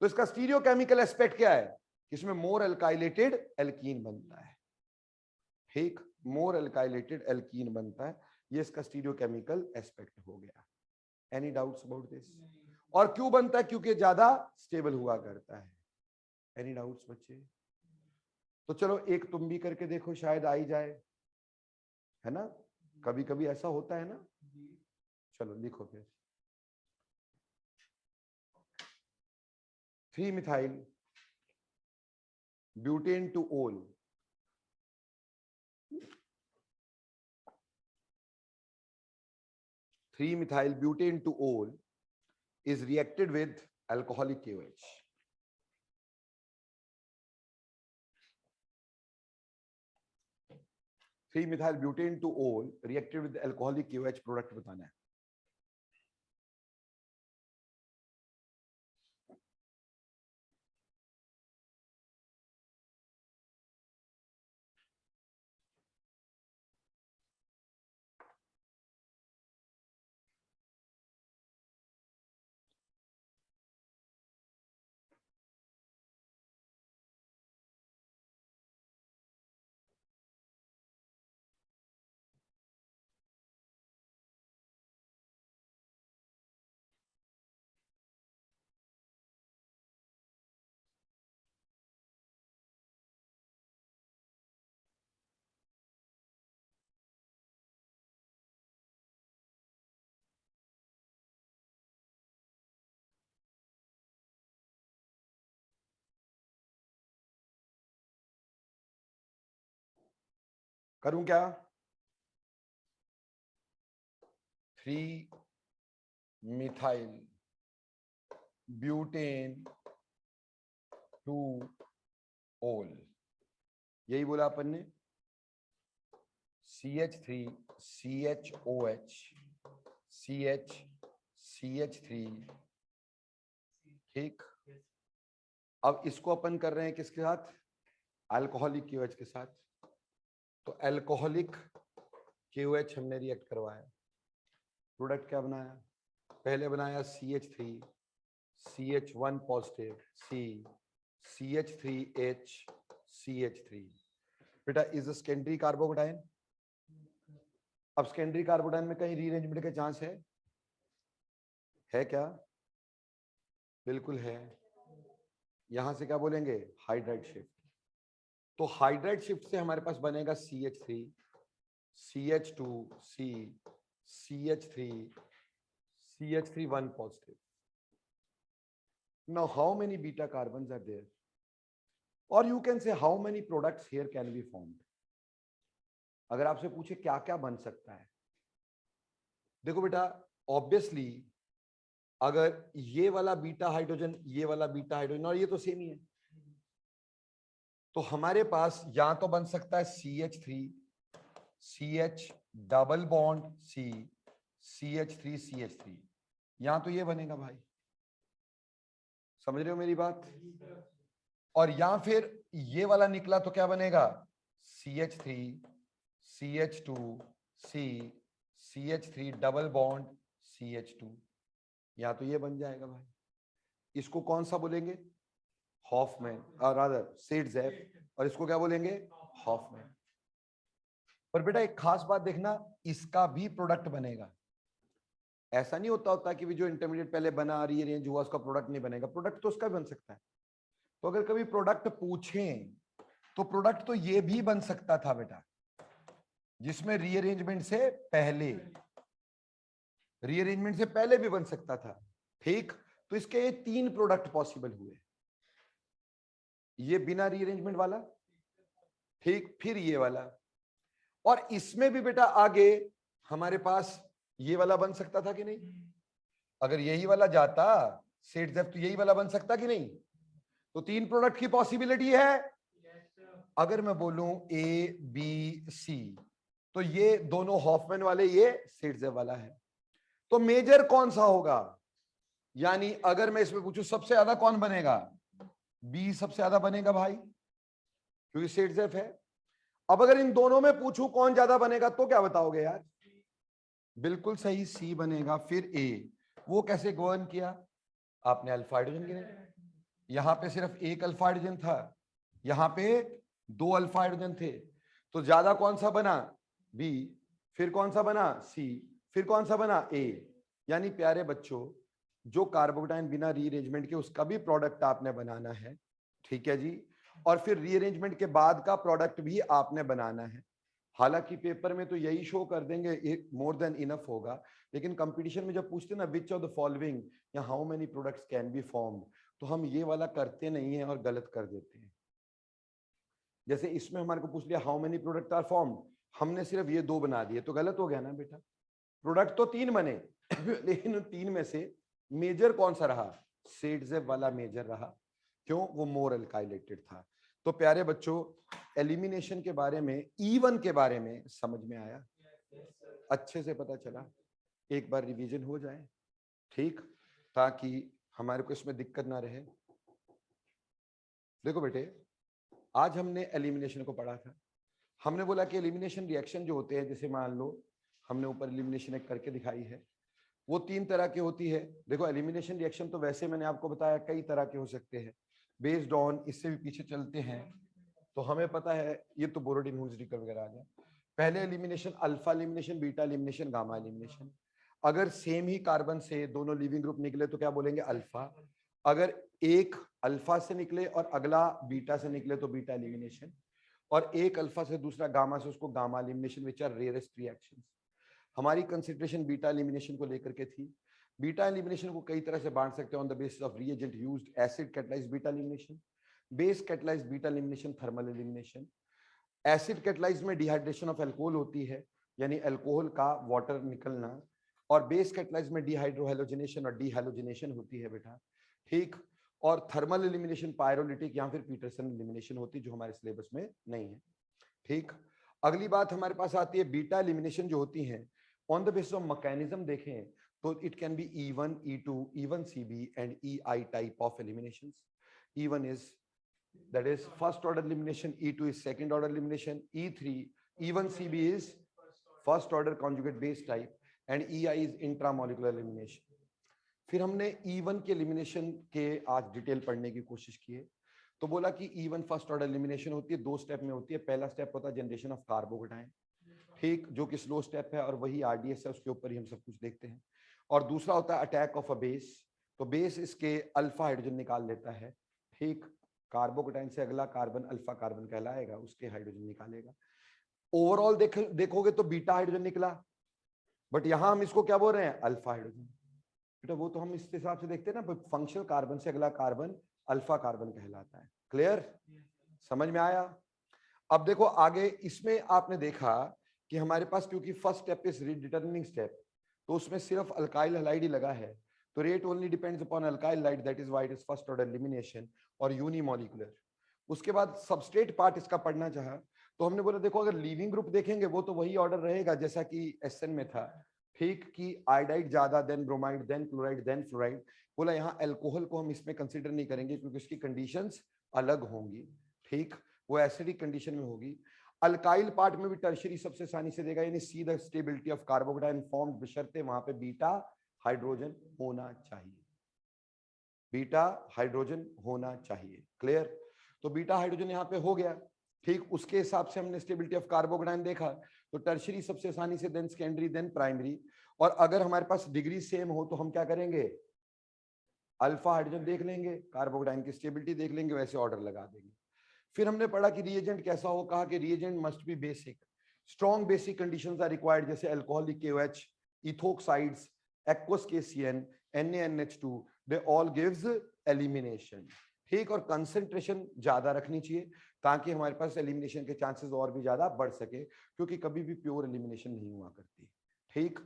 तो इसका स्टीरियोकेमिकल एस्पेक्ट क्या है, इसमें मोर एल्काइलेटेड एल्कीन बनता है। ठीक, मोर एल्काइलेटेड एल्कीन बनता है, ये इसका स्टीरियोकेमिकल एस्पेक्ट हो गया। Any doubts about this? और क्यों बनता है? क्योंकि ज्यादा स्टेबल हुआ करता है। एनी डाउट्स बच्चे? तो चलो एक तुम भी करके देखो, शायद आ ही जाए, है ना? कभी कभी ऐसा होता है ना। चलो लिखो फिर, 3-methyl butane to ol, (3-methyl butane to ol) is reacted with alcoholic KOH. (3-methyl butane to ol) reacted with alcoholic KOH product बताना है। करूं क्या? 3-methyl butane to ol, यही बोला अपन ने, CH3CHOH CH3, ठीक। अब इसको अपन कर रहे हैं किसके साथ? अल्कोहलिक KOH के साथ। तो अल्कोहलिक KOH हमने रिएक्ट करवाया, प्रोडक्ट क्या बनाया? पहले बनाया CH3 CH1 positive C CH3H CH3, बेटा इज अ सेकेंडरी कार्बोकेटाइन। अब सेकेंडरी कार्बोकेटाइन में कहीं रीअरेंजमेंट के चांस है क्या? बिल्कुल है। यहां से क्या बोलेंगे? Hydride shift. तो हाइड्राइड शिफ्ट से हमारे पास बनेगा CH3 CH2 C CH3 CH3 1 positive. Now how many beta carbons are there? Or you can say how many products here can be formed? अगर आपसे पूछे क्या क्या बन सकता है, देखो बेटा ऑब्वियसली अगर ये वाला बीटा हाइड्रोजन, ये वाला बीटा हाइड्रोजन और ये तो सेम ही है, तो हमारे पास या तो बन सकता है CH3 CH double bond C CH3 CH3, या तो ये बनेगा भाई, समझ रहे हो मेरी बात? और या फिर ये वाला निकला तो क्या बनेगा? CH3 CH2 C CH3 double bond CH2, या तो ये बन जाएगा भाई। इसको कौन सा बोलेंगे? हॉफमैन, और रादर सेट्जेफ, और इसको क्या बोलेंगे? हॉफमैन। पर बेटा एक खास बात देखना, इसका भी प्रोडक्ट बनेगा। ऐसा नहीं होता कि जो इंटरमीडिएट पहले बना रीअरेंज हुआ उसका प्रोडक्ट नहीं बनेगा, प्रोडक्ट तो उसका भी बन सकता है। तो अगर कभी प्रोडक्ट पूछें तो प्रोडक्ट तो ये भी बन सकता था बेटा, जिसमें रीअरेंजमेंट से पहले, रीअरेंजमेंट से पहले भी बन सकता था। ठीक, तो इसके ये 3 प्रोडक्ट पॉसिबल हुए। ये बिना रीअरेंजमेंट वाला, ठीक, फिर ये वाला, और इसमें भी बेटा आगे हमारे पास ये वाला बन सकता था कि नहीं? अगर यही वाला जाता सेट्जेफ तो यही वाला बन सकता कि नहीं? तो 3 प्रोडक्ट की पॉसिबिलिटी है। अगर मैं बोलूं ए बी सी, तो ये दोनों हॉफमैन वाले, ये सेट्जेफ वाला है। तो मेजर कौन सा होगा? यानी अगर मैं इसमें पूछूं सबसे ज्यादा कौन बनेगा? बी सबसे ज्यादा बनेगा भाई, क्योंकि सेट्जेफ है। अब अगर इन दोनों में पूछूं कौन ज्यादा बनेगा, तो क्या बताओगे यार? बिल्कुल सही, सी बनेगा। फिर ए, वो कैसे गवर्न किया? आपने अल्फा हाइड्रोजन गिने, यहां पे सिर्फ एक अल्फा हाइड्रोजन था, यहां पे 2 अल्फा हाइड्रोजन थे, तो ज्यादा कौन सा बना? बी। फिर कौन सा बना? सी। फिर कौन सा बना? ए। यानी प्यारे बच्चों, जो कार्बोकेटाइन बिना रीअरेंजमेंट के, उसका भी प्रोडक्ट आपने बनाना है, ठीक है जी। और फिर रीअरेंजमेंट के बाद का प्रोडक्ट भी आपने बनाना है। हालांकि पेपर में तो यही शो कर देंगे, मोर देन इनफ होगा, लेकिन कंपटीशन में जब पूछते ना विच ऑफ द फॉलोइंग या how many products can be formed, तो हम ये वाला करते नहीं है और गलत कर देते हैं। जैसे इसमें हमारे को पूछ लिया how many product are formed, हमने सिर्फ ये 2 बना दिए, तो गलत हो गया ना बेटा। प्रोडक्ट तो 3 बने लेकिन उन 3 में से मेजर कौन सा रहा? सेट्जेफ वाला मेजर रहा। क्यों? वो मोर अल्काइलेटेड था। तो प्यारे बच्चों, एलिमिनेशन के बारे में, E1 के बारे में समझ में आया? अच्छे से पता चला? एक बार रिवीजन हो जाए, ठीक, ताकि हमारे को इसमें दिक्कत ना रहे। देखो बेटे, आज हमने एलिमिनेशन को पढ़ा था। हमने बोला कि एलिमिनेशन रिएक्शन जो होते हैं, जैसे मान लो हमने ऊपर एलिमिनेशन एक करके दिखाई है, वो 3 तरह की होती है। देखो एलिमिनेशन रिएक्शन तो वैसे मैंने आपको बताया कई तरह के हो सकते हैं, बेस्ड ऑन, इससे भी पीछे चलते हैं तो हमें पता है, ये तो बोरोडिन हुल्सडीकर वगैरह आ गया। पहले elimination alpha elimination, beta elimination, gamma elimination. अगर सेम ही कार्बन से दोनों लिविंग ग्रुप निकले तो क्या बोलेंगे? अल्फा। अगर एक अल्फा से निकले और अगला बीटा से निकले तो बीटा एलिमिनेशन, और एक अल्फा से दूसरा गामा से, उसको gamma elimination, which are rarest reactions. हमारी कंसिडरेशन बीटा एलिमिनेशन को लेकर के थी। बीटा एलिमिनेशन को कई तरह से बांट सकते हैं on the basis of reagent used, acid catalysed beta elimination, base catalysed beta elimination, thermal elimination. Acid catalysed में डिहाइड्रेशन ऑफ अल्कोहल होती है, यानी अल्कोहल का वाटर निकलना, और बेस कैटलाइज्ड में डिहाइड्रोहैलोजिनेशन और डीहैलोजिनेशन होती है बेटा, ठीक। और थर्मल एलिमिनेशन पायरोलिटिक या फिर पीटरसन एलिमिनेशन होती है, जो हमारे सिलेबस में नहीं है, ठीक। अगली बात हमारे पास आती है बीटा एलिमिनेशन जो होती है on the basis of mechanism देखें तो it can be E1, E2, E1CB and EI type of eliminations. E1 is, that is first order elimination, E2 is second order elimination, E3, E1CB is first order conjugate base type, and EI is intramolecular elimination. फिर हमने E1 के elimination के आज detail पढ़ने की कोशिश की है। तो बोला कि E1 फर्स्ट ऑर्डर एलिमिनेशन होती है, 2 स्टेप में होती है। पहला स्टेप होता है जनरेशन ऑफ कार्बोकेटाइन, ठीक, जो कि स्लो स्टेप है और वही RDS है, उसके ऊपर ही हम सब कुछ देखते हैं। और दूसरा होता है अटैक ऑफ अ बेस, तो बेस इसके अल्फा हाइड्रोजन निकाल लेता है, ठीक। कार्बोकेटाइन से अगला कार्बन अल्फा कार्बन कहलाएगा, उसके हाइड्रोजन निकालेगा। ओवरऑल देखोगे तो बीटा हाइड्रोजन निकला, बट यहां हम इसको क्या बोल रहे हैं? Alpha hydrogen. बेटा वो तो हम इस हिसाब से देखते हैं ना, फंक्शनल कार्बन से अगला कार्बन अल्फा कार्बन कहलाता है। क्लियर? समझ में आया? अब देखो आगे इसमें आपने देखा कि हमारे पास, क्योंकि फर्स्ट स्टेप इज रिडिटरमिनिंग स्टेप, तो उसमें सिर्फ अल्काइल हैलाइड ही लगा है, तो rate only depends upon alkyl halide, that is why it is first order elimination और यूनिमोलिकुलर। उसके बाद सबस्ट्रेट पार्ट इसका पढ़ना चाहा, तो हमने बोला देखो अगर लीविंग ग्रुप देखेंगे वो तो वही ऑर्डर रहेगा जैसा कि SN में था, ठीक, कि आयोडाइड ज्यादा, than bromide, than chloride, than fluoride. बोला यहाँ अल्कोहल को हम इसमें कंसीडर नहीं करेंगे क्योंकि उसकी कंडीशंस अलग होंगी, ठीक, वो एसिडिक कंडीशन में होगी। अल्काइल पार्ट में भी टर्शियरी सबसे आसानी से देगा, यानी see the stability of carbocation formed बशर्ते वहां पे बीटा हाइड्रोजन होना चाहिए। बीटा हाइड्रोजन होना चाहिए। क्लियर? तो बीटा हाइड्रोजन यहाँ पे हो गया। ठीक, उसके हिसाब से हमने स्टेबिलिटी ऑफ कार्बोकैटायन देखा, तो टर्शियरी सबसे आसानी से, देन सेकेंडरी, देन प्राइमरी। और अगर हमारे पास डिग्री सेम हो तो हम क्या करेंगे, अल्फा हाइड्रोजन देख लेंगे, कार्बोकैटायन की स्टेबिलिटी देख लेंगे, वैसे ऑर्डर लगा देंगे। फिर हमने पढ़ा कि रिएजेंट कैसा हो, कहा कि reagent must be basic, strong basic conditions are required, जैसे alcoholic KOH, ethoxides, aqueous KCN, NaNH2, they all gives elimination. ठीक, और कंसंट्रेशन ज्यादा रखनी चाहिए ताकि हमारे पास एलिमिनेशन के चांसेस और भी ज्यादा बढ़ सके, क्योंकि कभी भी प्योर एलिमिनेशन नहीं हुआ करती। ठीक,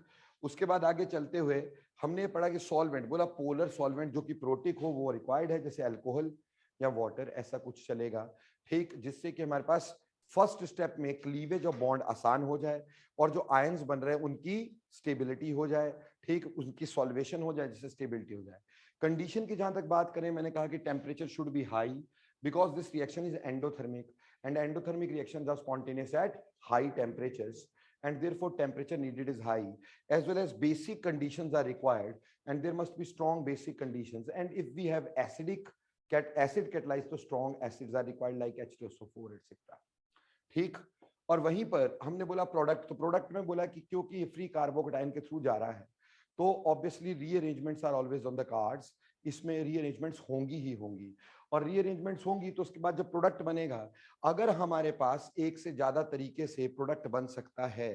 उसके बाद आगे चलते हुए हमने पढ़ा कि सॉल्वेंट, बोला पोलर सॉल्वेंट जो कि प्रोटिक हो वो रिक्वायर्ड है, जैसे अल्कोहल या वाटर, ऐसा कुछ चलेगा। ठीक, जिससे कि हमारे पास फर्स्ट स्टेप में क्लीवेज ऑफ बॉन्ड आसान हो जाए और जो आयंस बन रहे हैं उनकी स्टेबिलिटी हो जाए। ठीक, उनकी सॉल्वेशन हो जाए जिससे स्टेबिलिटी हो जाए। कंडीशन की जहां तक बात करें, मैंने कहा कि temperature should be high because this reaction is endothermic and endothermic reactions are spontaneous at high temperatures and therefore temperature needed is high, as well as basic conditions are required and there must be strong basic conditions, and if we have acid catalyzed तो strong acids are required like H2SO4 etc. ठीक, और वहीं पर हमने बोला product, तो product में बोला कि क्योंकि फ्री कार्बोकैटायन के थ्रू जा रहा है तो obviously rearrangements are always on the cards, इसमें रीअरेंजमेंट्स होंगी ही होंगी, और रीअरेंजमेंट्स होंगी तो उसके बाद जब प्रोडक्ट बनेगा, अगर हमारे पास एक से ज्यादा तरीके से प्रोडक्ट बन सकता है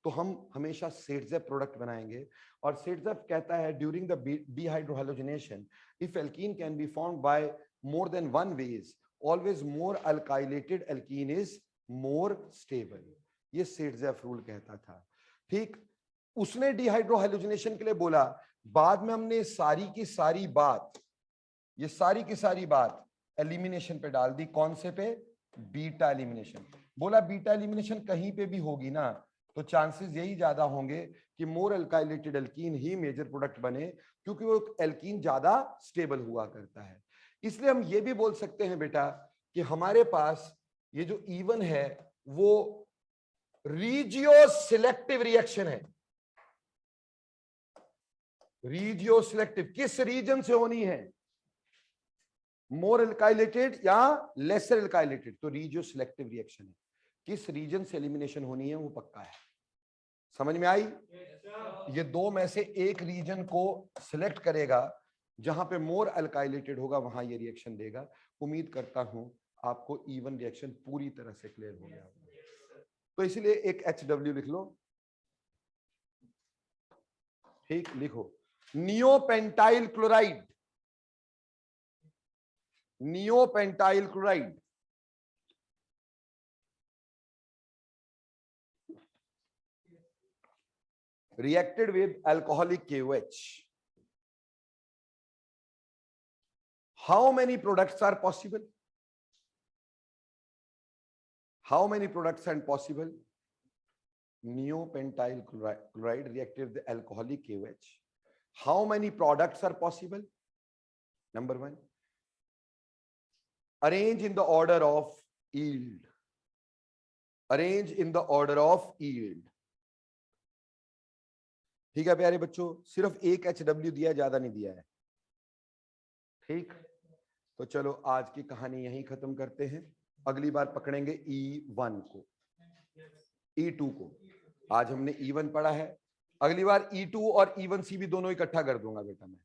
तो हम हमेशा सेट्जेप प्रोडक्ट बनाएंगे। और सेट्जेप कहता है during the dehydrohalogenation if alkene can be formed by more than one ways always more alkylated alkene is more stable, ये सेट्जेप रूल कहता था। ठीक, उसने डिहाइड्रोहैलोजिनेशन के लिए बोला, बाद में हमने सारी की सारी बात, ये सारी की सारी बात एलिमिनेशन पे डाल दी। कौन से पे? Beta elimination. बोला बीटा एलिमिनेशन कहीं पे भी होगी ना तो चांसेस यही ज्यादा होंगे कि मोर अल्काइलेटेड एल्कीन ही मेजर प्रोडक्ट बने, क्योंकि वो एल्कीन ज्यादा स्टेबल हुआ करता है। इसलिए हम ये भी बोल सकते हैं बेटा कि हमारे पास ये जो E1 है वो रीजियो सिलेक्टिव रिएक्शन है। रीजियो सिलेक्टिव किस रीजन से होनी है? मोर अल्काइलेटेड या लेसर अल्काइलेटेड, तो रीजियो सिलेक्टिव रिएक्शन है। किस रीजन से एलिमिनेशन होनी है वो पक्का है। समझ में आई? ये दो में से एक रीजन को सिलेक्ट करेगा, जहां पे मोर अल्काइलेटेड होगा वहां ये रिएक्शन देगा। उम्मीद करता हूं आपको E1 रिएक्शन पूरी तरह से क्लियर हो गया। तो इसलिए एक HW लिख लो। ठीक, लिखो neopentyl chloride, neopentyl chloride reacted with alcoholic KOH. How many products are possible? How many products are possible? Neopentyl chloride reacted with alcoholic KOH. How many products are possible? Number one, arrange in the order of yield. Arrange in the order of yield. ठीक है प्यारे बच्चों, सिर्फ एक HW दिया, ज्यादा नहीं दिया है। ठीक, तो चलो आज की कहानी यहीं खत्म करते हैं। अगली बार पकड़ेंगे E1 को, E2 को। आज हमने E1 पढ़ा है, अगली बार E2 और E1C भी दोनों इकट्ठा कर दूंगा बेटा मैं।